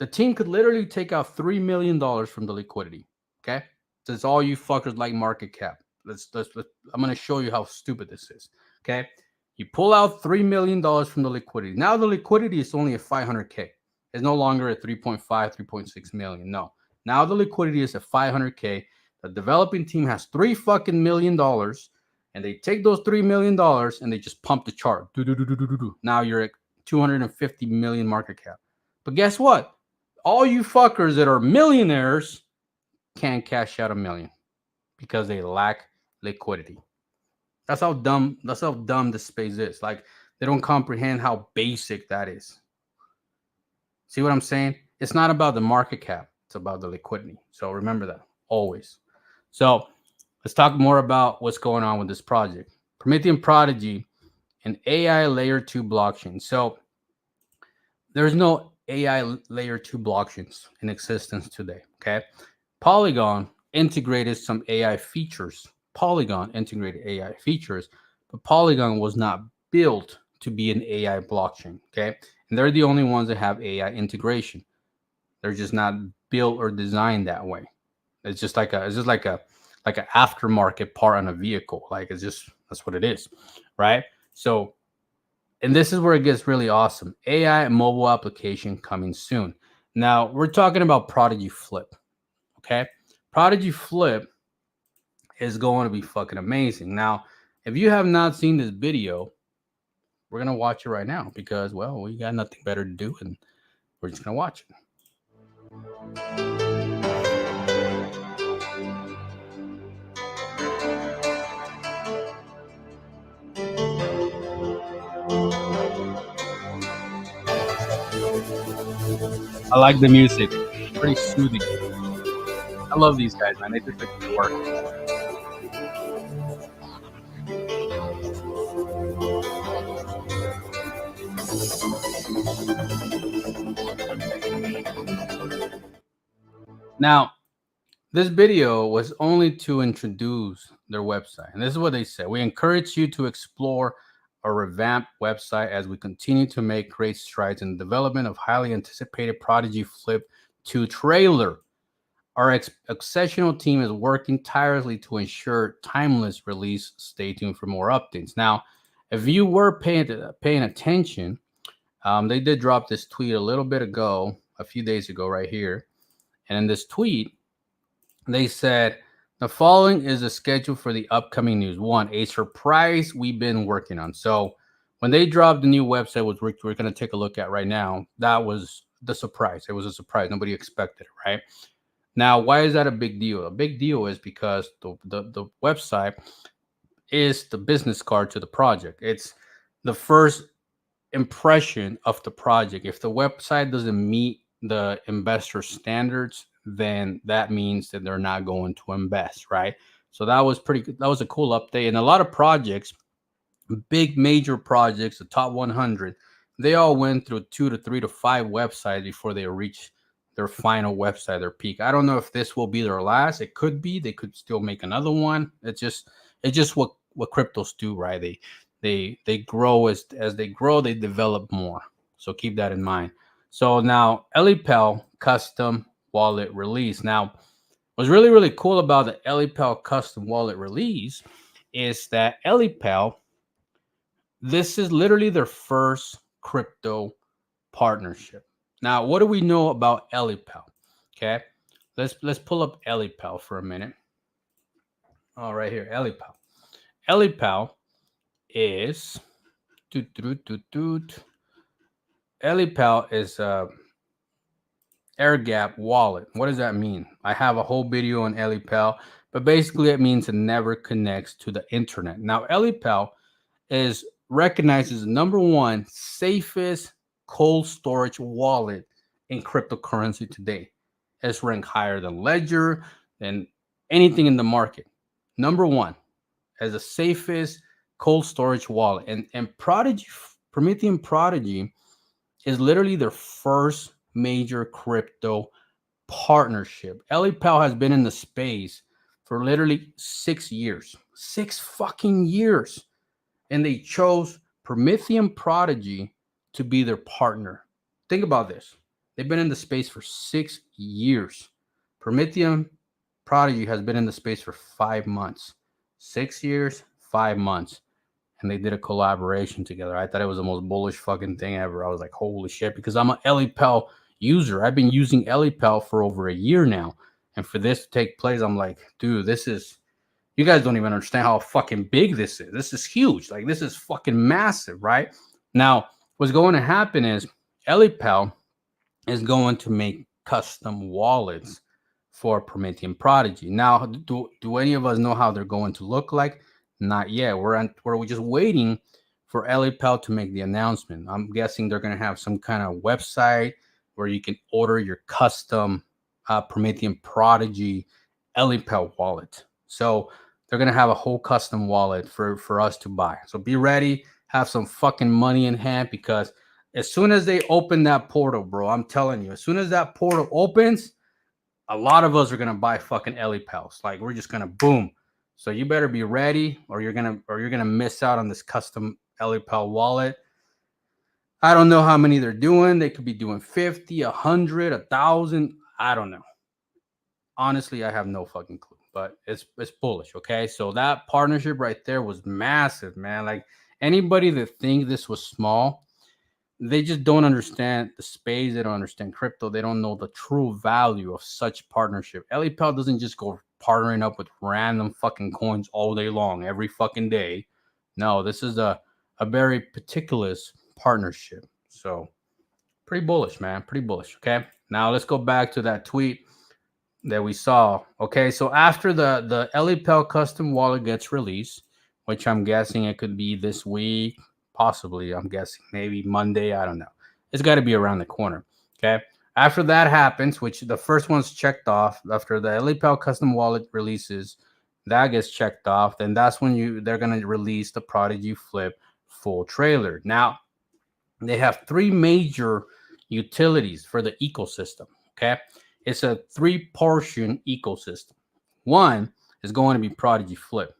The team could literally take out $3 million from the liquidity, okay? That's all you fuckers like market cap. I'm gonna show you how stupid this is, okay? You pull out $3 million from the liquidity. Now the liquidity is only at 500K. It's no longer at 3.5, 3.6 million. No. Now the liquidity is at 500K. The developing team has $3 million, and they take those $3 million and they just pump the chart. Now you're at 250 million market cap. But guess what? All you fuckers that are millionaires can't cash out $1 million because they lack liquidity. That's how dumb this space is. Like, they don't comprehend how basic that is. See what I'm saying? It's not about the market cap. It's about the liquidity. So remember that always. So let's talk more about what's going on with this project. Prometheum Prodigy, an AI layer 2 blockchain. So there's no AI layer 2 blockchains in existence today. Okay. Polygon integrated some AI features. Polygon integrated AI features, but Polygon was not built to be an AI blockchain. Okay. And they're the only ones that have AI integration. They're just not built or designed that way. It's just like an aftermarket part on a vehicle. Like, that's what it is, right? So, and this is where it gets really awesome. AI mobile application coming soon. Now we're talking about Prodigy Flip. Okay, Prodigy Flip is going to be fucking amazing. Now, if you have not seen this video, we're gonna watch it right now because, well, we got nothing better to do, and we're just gonna watch it. I like the music. Pretty soothing. I love these guys, man. They just like to work. Now, this video was only to introduce their website. And this is what they said. We encourage you to explore a revamped website as we continue to make great strides in the development of highly anticipated Prodigy Flip 2 trailer. Our exceptional team is working tirelessly to ensure timeless release. Stay tuned for more updates. Now, if you were paying attention, they did drop this tweet a little bit ago, a few days ago right here. And in this tweet, they said, the following is a schedule for the upcoming news. 1, a surprise we've been working on. So when they dropped the new website, which we're going to take a look at right now, that was the surprise. It was a surprise. Nobody expected it, right? Now, why is that a big deal? A big deal is because the website is the business card to the project. It's the first impression of the project. If the website doesn't meet the investor standards, then that means that they're not going to invest, right? So that was a cool update. And a lot of projects, big major projects, the top 100, they all went through 2 to 3 to 5 websites before they reach their final website, their peak. I don't know if this will be their last. It could be. They could still make another one. It's just what cryptos do, right? They grow as they grow, they develop more. So keep that in mind. So now Elipel custom wallet release. Now, what's really, really cool about the Elipel custom wallet release is that Elipel, this is literally their first crypto partnership. Now, what do we know about Elipel? Okay, let's pull up Elipel for a minute. All right, here, Elipel. Elipel is Elipel is a air gap wallet. What does that mean? I have a whole video on Elipel, but basically it means it never connects to the internet. Now, Elipel is recognized as the #1 safest cold storage wallet in cryptocurrency today. It's ranked higher than Ledger, than anything in the market. #1 as the safest cold storage wallet. And Prometheum Prodigy is literally their first major crypto partnership. Elipel has been in the space for literally 6 years. 6 fucking years. And they chose Prometheum Prodigy to be their partner. Think about this. They've been in the space for 6 years. Prometheum Prodigy has been in the space for 5 months. 6 years, 5 months. and they did a collaboration together. I thought it was the most bullish fucking thing ever. I was like, holy shit, because I'm an EliPel user. I've been using EliPel for over a year now. And for this to take place, I'm like, dude, this is, you guys don't even understand how fucking big this is. This is huge. Like, this is fucking massive, right? Now, what's going to happen is EliPel is going to make custom wallets for Prometheum Prodigy. Now, do any of us know how they're going to look like? Not yet. We're just waiting for EliPel to make the announcement. I'm guessing they're going to have some kind of website where you can order your custom Prometheum Prodigy EliPel wallet. So they're going to have a whole custom wallet for us to buy. So be ready, have some fucking money in hand, because as soon as they open that portal, bro, I'm telling you, as soon as that portal opens, a lot of us are going to buy fucking EliPels. Like, we're just going to boom. So you better be ready, or you're going to miss out on this custom EliPel wallet. I don't know how many they're doing. They could be doing 50, 100, 1,000. I don't know. Honestly, I have no fucking clue, but it's bullish, okay? So that partnership right there was massive, man. Like, anybody that thinks this was small, they just don't understand the space. They don't understand crypto. They don't know the true value of such partnership. EliPel doesn't just go partnering up with random fucking coins all day long, every fucking day. No, this is a very particular partnership. So pretty bullish, man. Pretty bullish. Okay. Now let's go back to that tweet that we saw. Okay. So after the EliPel custom wallet gets released, which I'm guessing it could be this week, possibly, I'm guessing maybe Monday. I don't know. It's got to be around the corner. Okay. After that happens, which the first one's checked off, after the EliPel custom wallet releases, that gets checked off. Then that's when they're going to release the Prodigy Flip full trailer. Now, they have three major utilities for the ecosystem. Okay. It's a 3-portion ecosystem. One is going to be Prodigy Flip.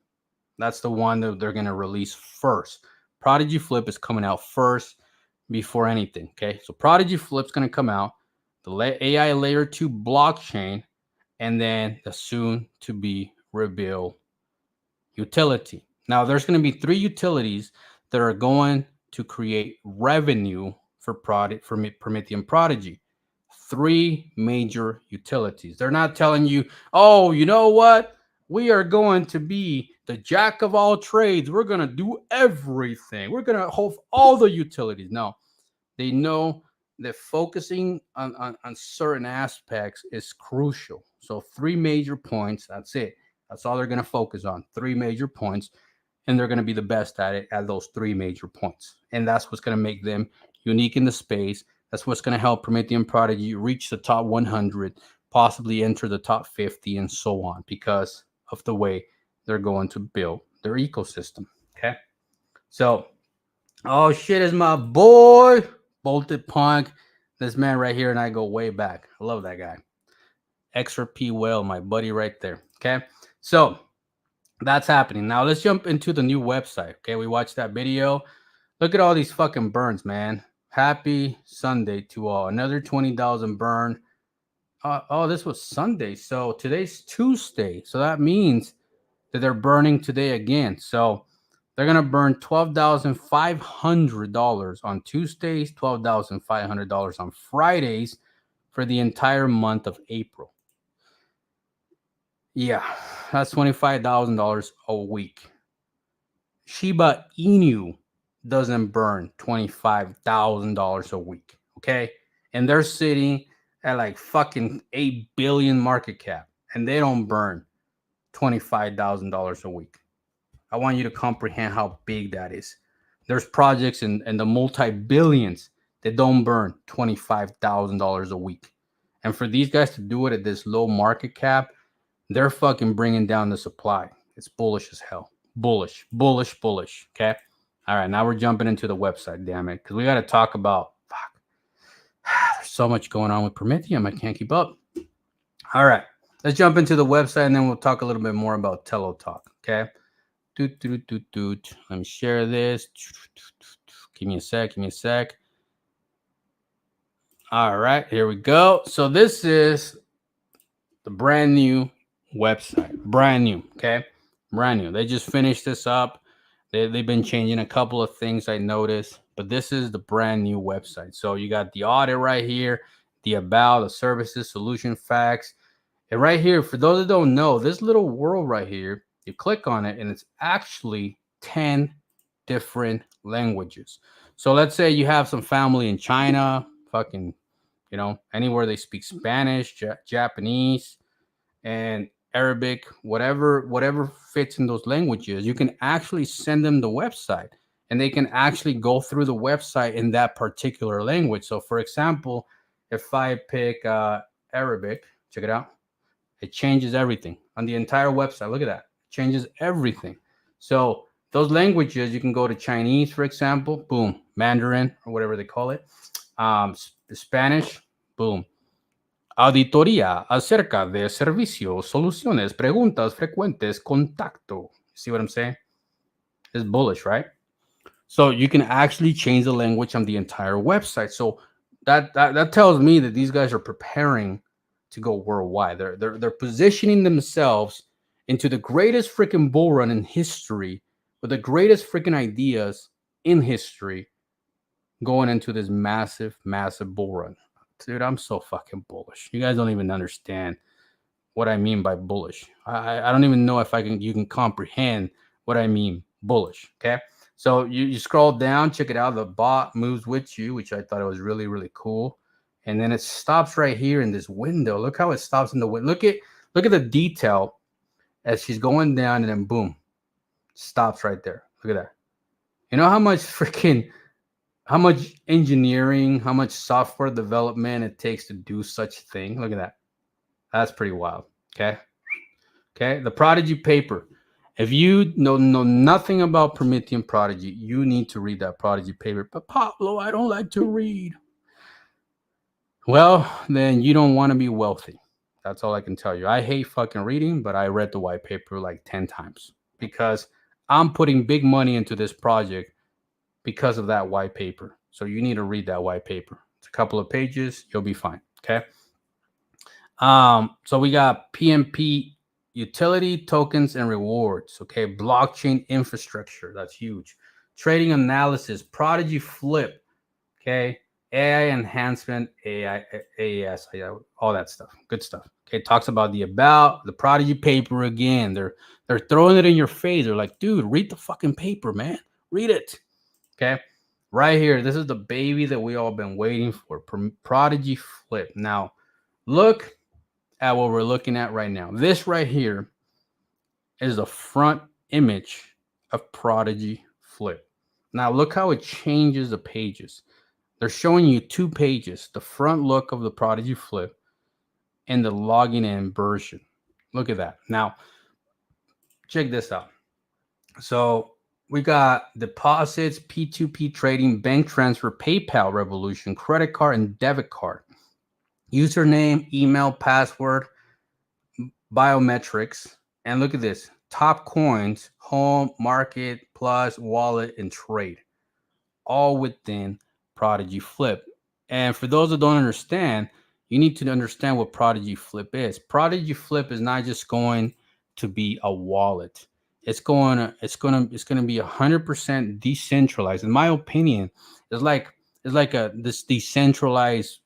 That's the one that they're going to release first. Prodigy Flip is coming out first before anything. Okay. So Prodigy Flip's going to come out, the AI layer 2 blockchain, and then the soon to be revealed utility. Now, there's going to be 3 utilities that are going to create revenue for Prometheum Prodigy. 3 major utilities. They're not telling you, oh, you know what? We are going to be the jack of all trades. We're going to do everything. We're going to hold all the utilities. No, they know that focusing on certain aspects is crucial. So 3 major points. That's it. That's all they're going to focus on. 3 major points. And they're going to be the best at it at those 3 major points. And that's what's going to make them unique in the space. That's what's going to help Prometheum Prodigy reach the top 100, possibly enter the top 50, and so on, because of the way they're going to build their ecosystem. Okay. So, oh shit, is my boy Bolted Punk. This man right here and I go way back. I love that guy. Extra P Whale, my buddy right there. Okay. So that's happening. Now let's jump into the new website. Okay. We watched that video. Look at all these fucking burns, man. Happy Sunday to all. Another 20,000 burn. Oh, this was Sunday. So today's Tuesday. So that means that they're burning today again. So they're going to burn $12,500 on Tuesdays, $12,500 on Fridays for the entire month of April. Yeah, that's $25,000 a week. Shiba Inu doesn't burn $25,000 a week, okay? And they're sitting at like fucking 8 billion market cap, and they don't burn $25,000 a week. I want you to comprehend how big that is. There's projects in the multi-billions that don't burn $25,000 a week. And for these guys to do it at this low market cap, they're fucking bringing down the supply. It's bullish as hell. Bullish, bullish, bullish, okay? All right, now we're jumping into the website, damn it, because we got to talk about, there's so much going on with Prometheum. I can't keep up. All right, let's jump into the website, and then we'll talk a little bit more about TeloTalk, okay? Let me share this. Give me a sec. All right, here we go. So this is the brand new website. Brand new, okay? Brand new. They just finished this up. They've been changing a couple of things I noticed, but this is the brand new website. So you got the audit right here, the about, the services, solution facts. And right here, for those that don't know, this little world right here, you click on it and it's actually 10 different languages. So let's say you have some family in China, fucking, anywhere they speak Spanish, Japanese, and Arabic, whatever fits in those languages. You can actually send them the website and they can actually go through the website in that particular language. So for example, if I pick Arabic, check it out. It changes everything on the entire website. Look at that. It changes everything. So those languages, you can go to Chinese, for example, boom, Mandarin or whatever they call it. Spanish, boom. Auditoría acerca de servicios, soluciones, preguntas frecuentes, contacto. See what I'm saying? It's bullish, right? So you can actually change the language on the entire website. So that tells me that these guys are preparing to go worldwide. They're positioning themselves into the greatest freaking bull run in history with the greatest freaking ideas in history going into this massive bull run. Dude, I'm so fucking bullish. You guys don't even understand what I mean by bullish. I don't even know if you can comprehend what I mean bullish. Okay. So you scroll down, check it out. The bot moves with you, which I thought it was really, really cool. And then it stops right here in this window. Look how it stops in the window. Look at the detail as she's going down, and then boom, stops right there. Look at that. You know how much engineering, how much software development it takes to do such thing? Look at that. That's pretty wild. Okay. The Prodigy paper. If you know nothing about Prometheum Prodigy, you need to read that Prodigy paper. But Pablo, I don't like to read. Well, then you don't want to be wealthy. That's all I can tell you. I hate fucking reading, but I read the white paper like 10 times because I'm putting big money into this project because of that white paper. So you need to read that white paper. It's a couple of pages. You'll be fine. Okay. So we got PMP, utility, tokens, and rewards. Okay. Blockchain infrastructure. That's huge. Trading analysis, Prodigy Flip. Okay. AI enhancement, AAS, all that stuff. Good stuff. Okay. Talks about the Prodigy paper again. They're throwing it in your face. They're like, dude, read the fucking paper, man. Read it. Okay. Right here. This is the baby that we all been waiting for. Prodigy Flip. Now, look at what we're looking at right now. This right here is the front image of Prodigy Flip. Now, look how it changes the pages. They're showing you two pages, the front look of the Prodigy Flip and the logging in version. Look at that. Now, check this out. So we got deposits, P2P trading, bank transfer, PayPal revolution, credit card and debit card, username, email, password, biometrics. And look at this, top coins, home, market, plus, wallet, and trade, all within Prodigy Flip. And for those that don't understand, you need to understand what Prodigy Flip is. Prodigy Flip is not just going to be a wallet. It's going to be 100% decentralized. In my opinion, it's like this decentralized,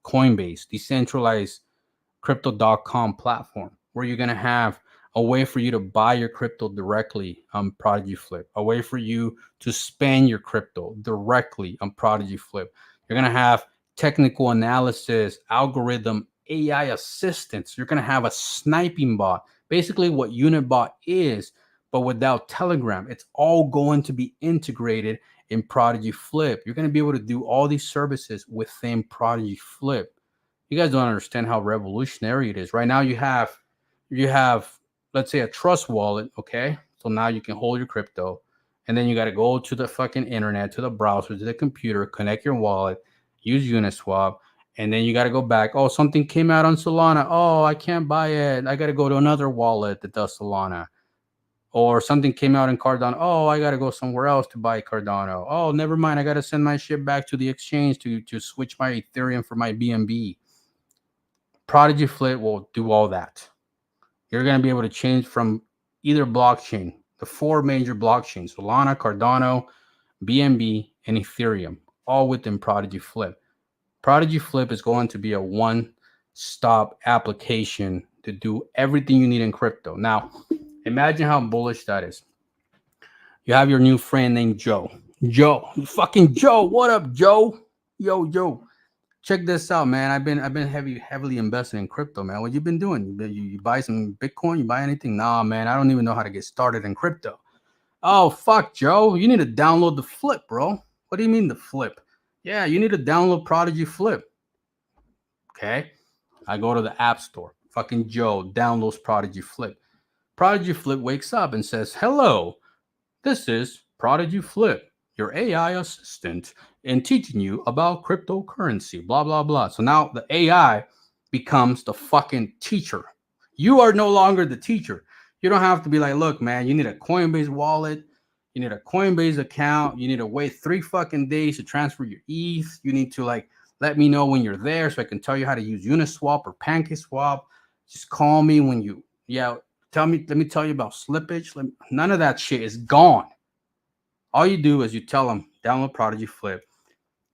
Coinbase, decentralized crypto.com platform where you're going to have a way for you to buy your crypto directly on Prodigy Flip, a way for you to spend your crypto directly on Prodigy Flip. You're going to have technical analysis, algorithm, AI assistance. You're going to have a sniping bot, basically what Unibot is, but without Telegram. It's all going to be integrated in Prodigy Flip. You're going to be able to do all these services within Prodigy Flip. You guys don't understand how revolutionary it is. Right now you have, let's say, a trust wallet, okay? So now you can hold your crypto, and then you got to go to the fucking internet, to the browser, to the computer, connect your wallet, use Uniswap, and then you got to go back. Oh, something came out on Solana. Oh, I can't buy it. I got to go to another wallet that does Solana. Or something came out in Cardano. Oh, I got to go somewhere else to buy Cardano. Oh, never mind. I got to send my shit back to the exchange to switch my Ethereum for my BNB. Prodigy Flip will do all that. You're going to be able to change from either blockchain, the 4 major blockchains: Solana, Cardano, BNB, and Ethereum, all within Prodigy Flip. Prodigy Flip is going to be a one-stop application to do everything you need in crypto. Now, imagine how bullish that is. You have your new friend named Joe. Joe, fucking Joe. What up, Joe? Yo. Check this out, man. I've been heavily invested in crypto, man. What you been doing? You buy some Bitcoin? You buy anything? Nah, man. I don't even know how to get started in crypto. Oh, fuck, Joe. You need to download the Flip, bro. What do you mean the Flip? Yeah, you need to download Prodigy Flip. Okay. I go to the App Store. Fucking Joe downloads Prodigy Flip. Prodigy Flip wakes up and says, "Hello, this is Prodigy Flip, your AI assistant, in teaching you about cryptocurrency, blah, blah, blah." So now the AI becomes the fucking teacher. You are no longer the teacher. You don't have to be like, "Look, man, you need a Coinbase wallet. You need a Coinbase account. You need to wait 3 fucking days to transfer your ETH. You need to like let me know when you're there so I can tell you how to use Uniswap or PancakeSwap. Just call me when you, let me tell you about slippage." None of that shit is gone. All you do is you tell them, download Prodigy Flip,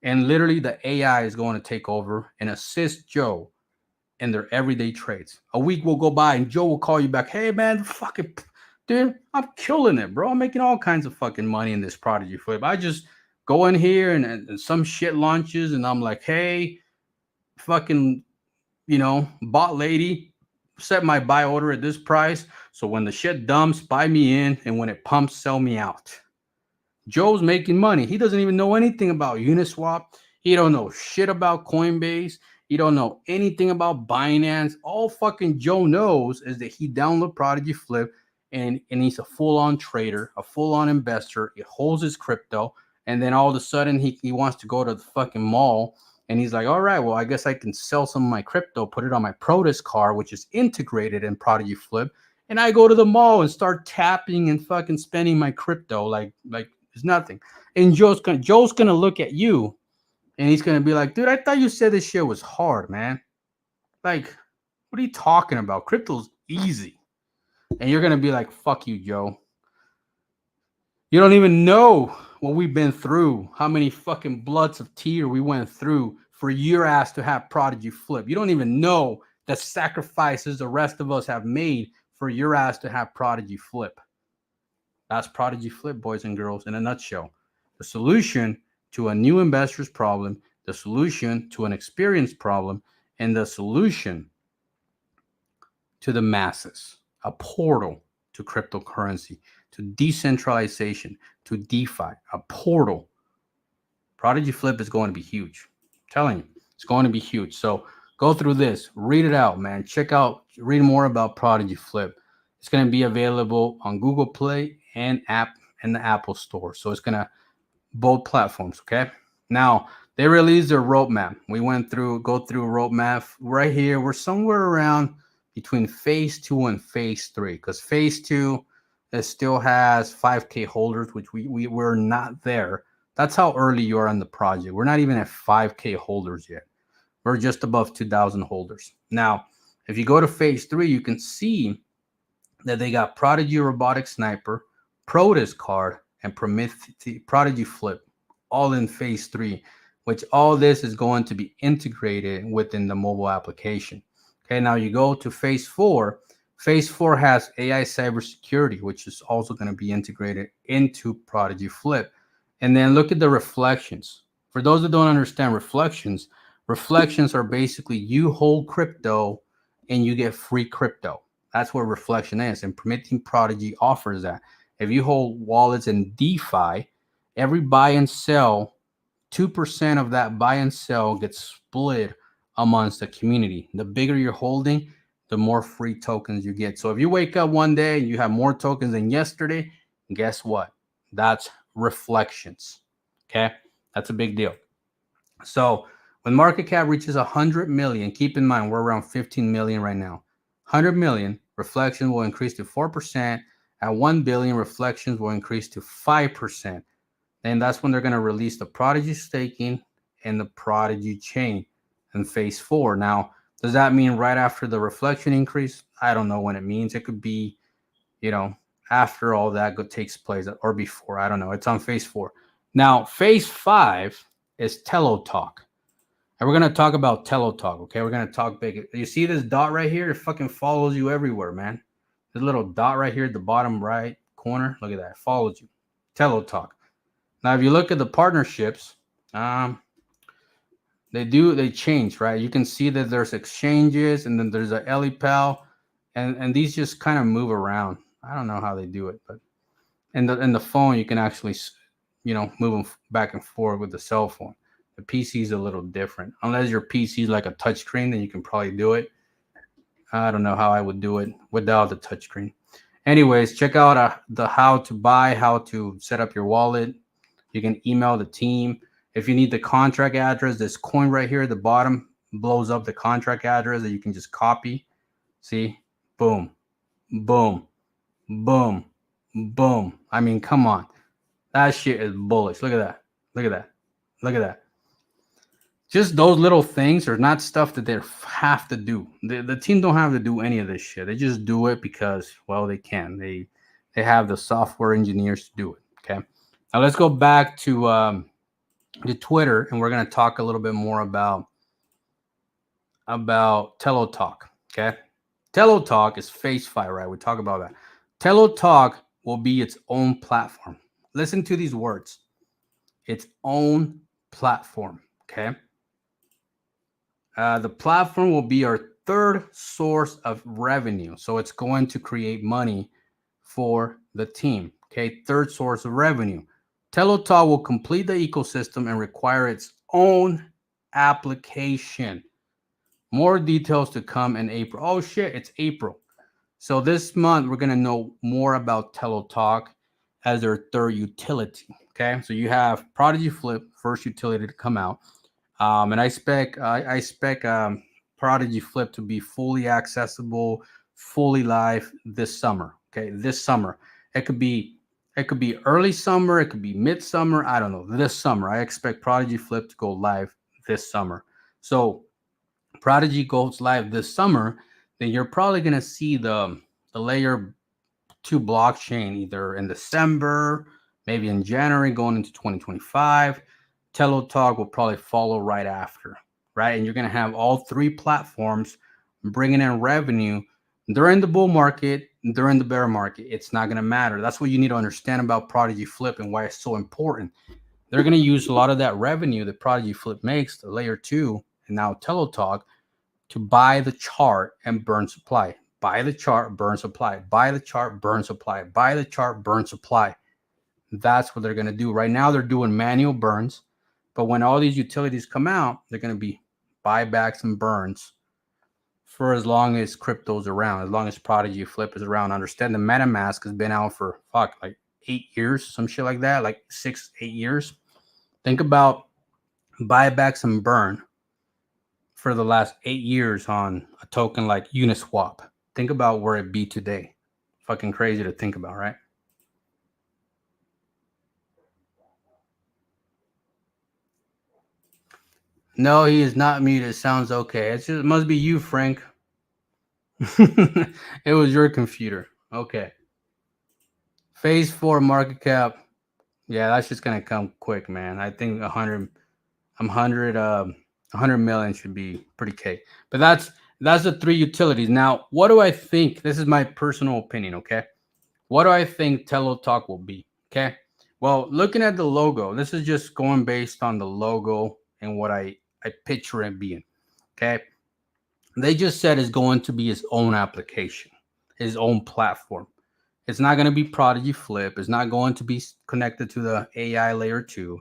and literally the AI is going to take over and assist Joe in their everyday trades. A week will go by and Joe will call you back. "Hey, man, fucking dude, I'm killing it, bro. I'm making all kinds of fucking money in this Prodigy Flip. I just go in here and some shit launches and I'm like, hey, fucking, bot lady, set my buy order at this price. So when the shit dumps, buy me in, and when it pumps, sell me out." Joe's making money. He doesn't even know anything about Uniswap. He don't know shit about Coinbase. He don't know anything about Binance. All fucking Joe knows is that he downloaded Prodigy Flip and he's a full-on trader, a full-on investor. He holds his crypto, and then all of a sudden he wants to go to the fucking mall, and he's like, "All right, well, I guess I can sell some of my crypto, put it on my Protus card, which is integrated in Prodigy Flip, and I go to the mall and start tapping and fucking spending my crypto like it's nothing." And Joe's gonna look at you and he's gonna be like, "Dude, I thought you said this shit was hard, man. Like, what are you talking about? Crypto's easy." And you're gonna be like, "Fuck you, Joe. You don't even know what we've been through, how many fucking bloods of tear we went through for your ass to have Prodigy Flip. You don't even know the sacrifices the rest of us have made for your ass to have Prodigy Flip." That's Prodigy Flip, boys and girls, in a nutshell. The solution to a new investor's problem, the solution to an experienced problem, and the solution to the masses. A portal to cryptocurrency, to decentralization, to DeFi, a portal. Prodigy Flip is going to be huge. I'm telling you, it's going to be huge. So go through this, read it out, man. Read more about Prodigy Flip. It's going to be available on Google Play and the Apple Store. So it's going to both platforms. Okay. Now they released their roadmap. We go through a roadmap right here. We're somewhere around between phase 2 and phase 3, because phase 2 it still has 5K holders, which we're not there. That's how early you are in the project. We're not even at 5K holders yet. We're just above 2,000 holders. Now, if you go to phase 3, you can see that they got Prodigy Robotic Sniper, Protus card, and Prodigy Flip, all in phase 3, which all this is going to be integrated within the mobile application. Okay, now you go to phase 4. Phase 4 has AI cybersecurity, which is also going to be integrated into Prodigy Flip. And then look at the reflections. For those that don't understand reflections are basically you hold crypto and you get free crypto. That's what reflection is. And Prometheum Prodigy offers that. If you hold wallets in DeFi, every buy and sell, 2% of that buy and sell gets split amongst the community. The bigger you're holding, the more free tokens you get. So if you wake up one day and you have more tokens than yesterday, guess what? That's reflections. Okay, that's a big deal. So when market cap reaches 100 million, keep in mind we're around 15 million right now. 100 million, reflection will increase to 4%. At 1 billion, reflections will increase to 5%. And that's when they're going to release the Prodigy staking and the Prodigy chain in phase 4. Now, does that mean right after the reflection increase? I don't know when it means. It could be, after all that takes place, or before, I don't know. It's on phase 4. Now, phase 5 is TeleTalk. And we're going to talk about TeleTalk, okay? We're going to talk big. You see this dot right here? It fucking follows you everywhere, man. This little dot right here at the bottom right corner, look at that. It follows you. TeleTalk. Now, if you look at the partnerships, they change, right? You can see that there's exchanges, and then there's a EliPal, and these just kind of move around. I don't know how they do it, but in the phone, you can actually, move them back and forth with the cell phone. The PC is a little different. Unless your PC is like a touchscreen, then you can probably do it. I don't know how I would do it without the touchscreen. Anyways, check out the how to buy, how to set up your wallet. You can email the team. If you need the contract address, this coin right here at the bottom blows up the contract address that you can just copy. See? Boom, boom, boom, boom. I mean, come on. That shit is bullish. Look at that. Look at that. Look at that. Just those little things are not stuff that they have to do. The team don't have to do any of this shit. They just do it because, well, they can. They have the software engineers to do it. Okay. Now let's go back to Twitter, and we're gonna talk a little bit more about TeleTalk. Okay. TeleTalk is phase 5, right? We talk about that. TeleTalk will be its own platform. Listen to these words. Its own platform. Okay. The platform will be our third source of revenue. So it's going to create money for the team. Okay, third source of revenue. TeleTalk will complete the ecosystem and require its own application. More details to come in April. Oh shit, it's April. So this month we're going to know more about TeleTalk as their third utility. Okay, so you have Prodigy Flip, first utility to come out. And I expect Prodigy Flip to be fully accessible, fully live this summer. Okay, this summer. It could be early summer, it could be midsummer. I don't know. This summer, I expect Prodigy Flip to go live this summer. So Prodigy goes live this summer, then you're probably gonna see the layer 2 blockchain either in December, maybe in January, going into 2025. TeleTalk will probably follow right after, right? And you're going to have all 3 platforms bringing in revenue during the bull market, during the bear market. It's not going to matter. That's what you need to understand about Prodigy Flip and why it's so important. They're going to use a lot of that revenue that Prodigy Flip makes, the layer 2, and now TeleTalk, to buy the chart and burn supply. Buy the chart, burn supply. Buy the chart, burn supply. Buy the chart, burn supply. That's what they're going to do. Right now, they're doing manual burns. But when all these utilities come out, they're going to be buybacks and burns for as long as crypto's around, as long as Prodigy Flip is around. Understand the MetaMask has been out for like 8 years, some shit like that, like 6, 8 years. Think about buybacks and burn for the last 8 years on a token like Uniswap. Think about where it be today. Fucking crazy to think about, right? No, he is not muted. Sounds okay. It must be you, Frank. It was your computer. Okay. Phase 4 market cap. Yeah, that's just gonna come quick, man. I think 100 million should be pretty K. But that's the 3 utilities. Now, what do I think? This is my personal opinion, okay? What do I think TeleTalk will be? Okay. Well, looking at the logo, this is just going based on the logo and what I picture it being. Okay. They just said it's going to be his own application, his own platform. It's not going to be Prodigy Flip. It's not going to be connected to the AI layer 2.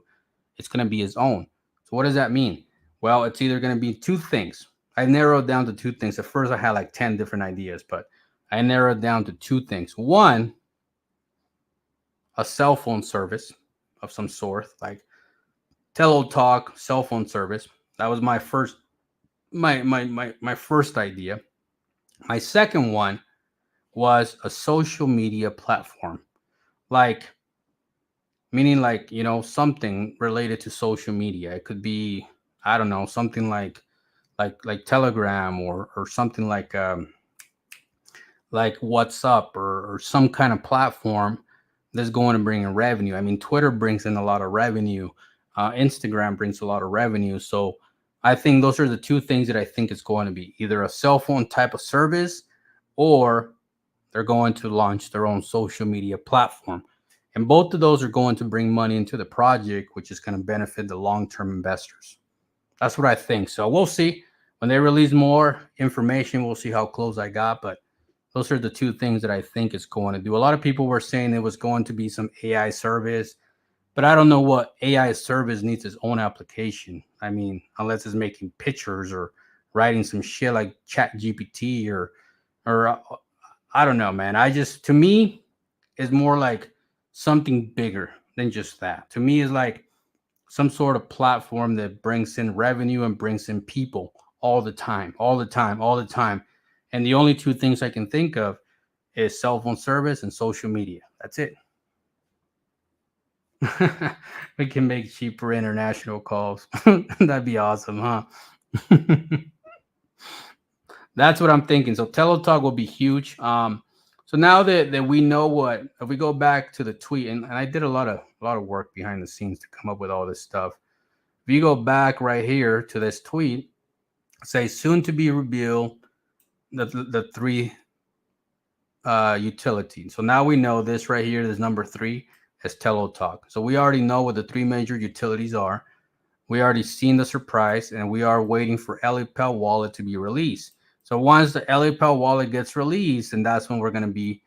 It's going to be his own. So what does that mean? Well, it's either going to be 2 things. I narrowed down to 2 things. At first, I had like 10 different ideas, but I narrowed down to 2 things. One, a cell phone service of some sort, like TeleTalk cell phone service. That was my first first idea. My second one was a social media platform, like meaning like, something related to social media. It could be, I don't know, something like Telegram or something like like WhatsApp or some kind of platform that's going to bring in revenue. I mean, Twitter brings in a lot of revenue. Instagram brings a lot of revenue. So I think those are the two things that I think it's going to be either a cell phone type of service or they're going to launch their own social media platform. And both of those are going to bring money into the project, which is going to benefit the long-term investors. That's what I think. So we'll see. When they release more information, we'll see how close I got. But those are the two things that I think it's going to do. A lot of people were saying it was going to be some AI service, but I don't know what AI service needs its own application. I mean, unless it's making pictures or writing some shit like Chat GPT or I don't know, man. To me, it's more like something bigger than just that. To me, it's like some sort of platform that brings in revenue and brings in people all the time, all the time, all the time. And the only two things I can think of is cell phone service and social media. That's it. We can make cheaper international calls. That'd be awesome, huh? That's what I'm thinking. So Teletalk will be huge. So now that we know what, if we go back to the tweet, and I did a lot of work behind the scenes to come up with all this stuff. If you go back right here to this tweet, say soon to be revealed the three utilities. So now we know this right here, this number 3 is Teletalk. So we already know what the 3 major utilities are. We already seen the surprise, and we are waiting for LAPL wallet to be released. So once the LAPL wallet gets released, and that's when we're going to be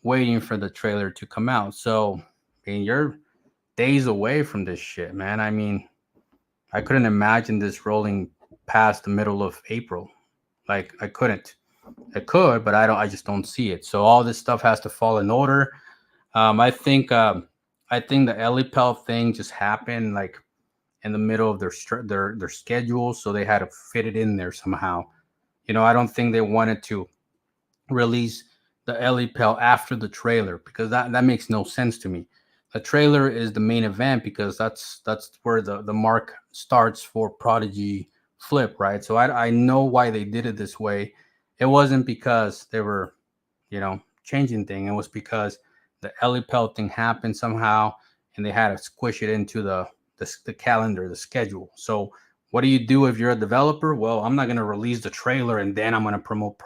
waiting for the trailer to come out. So, I mean, you're days away from this shit, man. I mean, I couldn't imagine this rolling past the middle of April. Like, I couldn't. I could, but I just don't see it. So all this stuff has to fall in order. I think the LAPL thing just happened like in the middle of their schedule, so they had to fit it in there somehow. You know, I don't think they wanted to release the LAPL after the trailer because that makes no sense to me. The trailer is the main event because that's where the mark starts for Prodigy Flip, right? So I know why they did it this way. It wasn't because they were, you know, changing things. It was because the LAPL thing happened somehow, and they had to squish it into the calendar, the schedule. So what do you do if you're a developer? Well, I'm not going to release the trailer and then I'm going to promote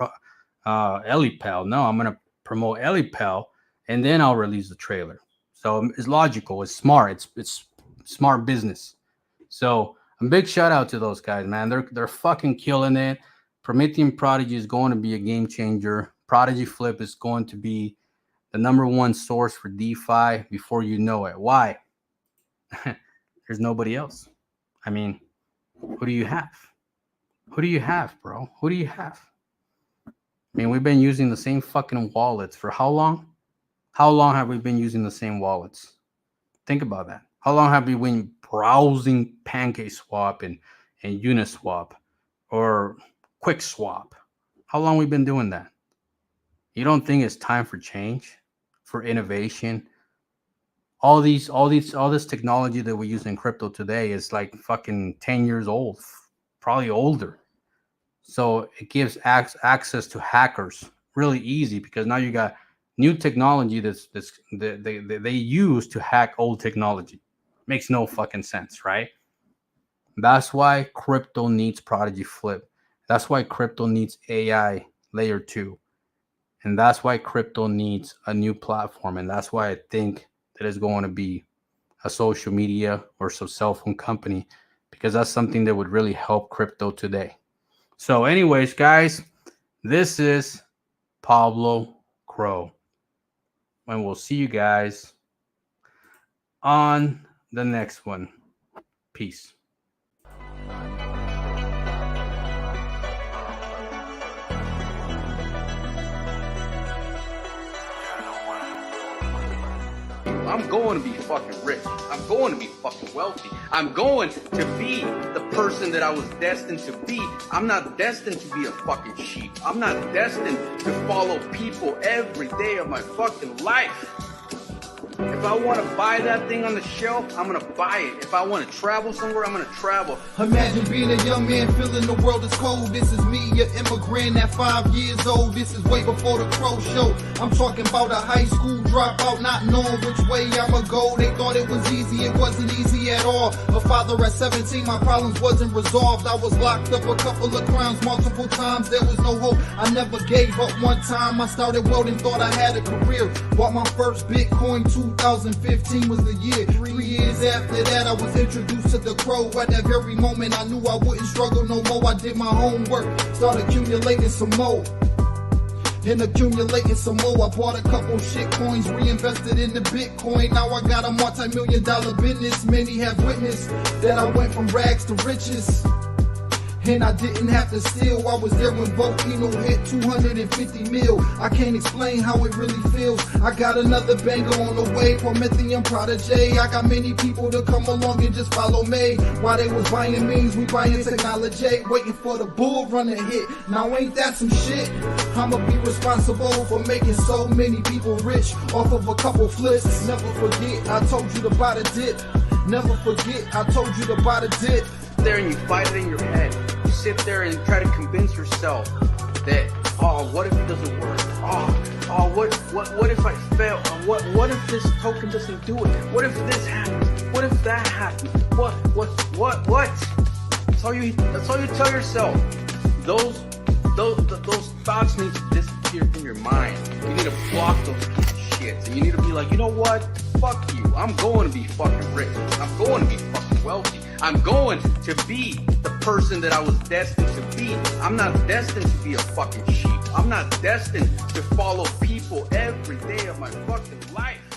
LAPL. No, I'm going to promote LAPL and then I'll release the trailer. So it's logical. It's smart. It's smart business. So a big shout out to those guys, man. They're fucking killing it. Prometheum Prodigy is going to be a game changer. Prodigy Flip is going to be the #1 source for DeFi before you know it. Why? There's nobody else. I mean, who do you have? Who do you have, bro? Who do you have? I mean, we've been using the same fucking wallets for how long? How long have we been using the same wallets? Think about that. How long have we been browsing PancakeSwap and Uniswap or QuickSwap? How long we been doing that? You don't think it's time for change, for innovation? All this technology that we use in crypto today is like fucking 10 years old, probably older. So it gives access to hackers really easy because now you got new technology they use to hack old technology. Makes no fucking sense, right? That's why crypto needs Prodigy Flip. That's why crypto needs AI layer 2. And that's why crypto needs a new platform. And that's why I think that is going to be a social media or some cell phone company, because that's something that would really help crypto today. So anyways, guys, this is Pablo Crow. And we'll see you guys on the next one. Peace. I'm going to be fucking rich. I'm going to be fucking wealthy. I'm going to be the person that I was destined to be. I'm not destined to be a fucking sheep. I'm not destined to follow people every day of my fucking life. If I want to buy that thing on the shelf, I'm gonna buy it. If I want to travel somewhere, I'm gonna travel. Imagine being a young man feeling the world is cold. This is me, your immigrant at 5 years old. This is way before the Crow Show. I'm talking about a high school dropout, not knowing which way I'ma go. They thought it was easy, it wasn't easy at all. A father at 17, my problems wasn't resolved. I was locked up a couple of crimes, multiple times. There was no hope, I never gave up. One time I started welding, thought I had a career. Bought my first Bitcoin, 2015 was the year. 3 years after that I was introduced to the Crow. At that very moment I knew I wouldn't struggle no more. I did my homework, started accumulating some more. And accumulating some more. I bought a couple shit coins, reinvested in the Bitcoin. Now I got a multi-million-dollar business. Many have witnessed that I went from rags to riches. And I didn't have to steal. I was there when Volcano hit 250 mil. I can't explain how it really feels. I got another banger on the way, Prometheum Prodigy. I got many people to come along and just follow me. While they was buying memes, we buying technology. Waiting for the bull run to hit. Now ain't that some shit? I'ma be responsible for making so many people rich off of a couple flips. Never forget, I told you to buy the dip. Never forget, I told you to buy the dip. There and you fight it in your head. You sit there and try to convince yourself that, oh, what if it doesn't work? Oh, what if I fail? What if this token doesn't do it? What if this happens? What if that happens? What? That's all you tell yourself. Those thoughts need to disappear from your mind. You need to block those shits, and you need to be like, you know what? Fuck you. I'm going to be fucking rich. I'm going to be fucking wealthy. I'm going to be the person that I was destined to be. I'm not destined to be a fucking sheep. I'm not destined to follow people every day of my fucking life.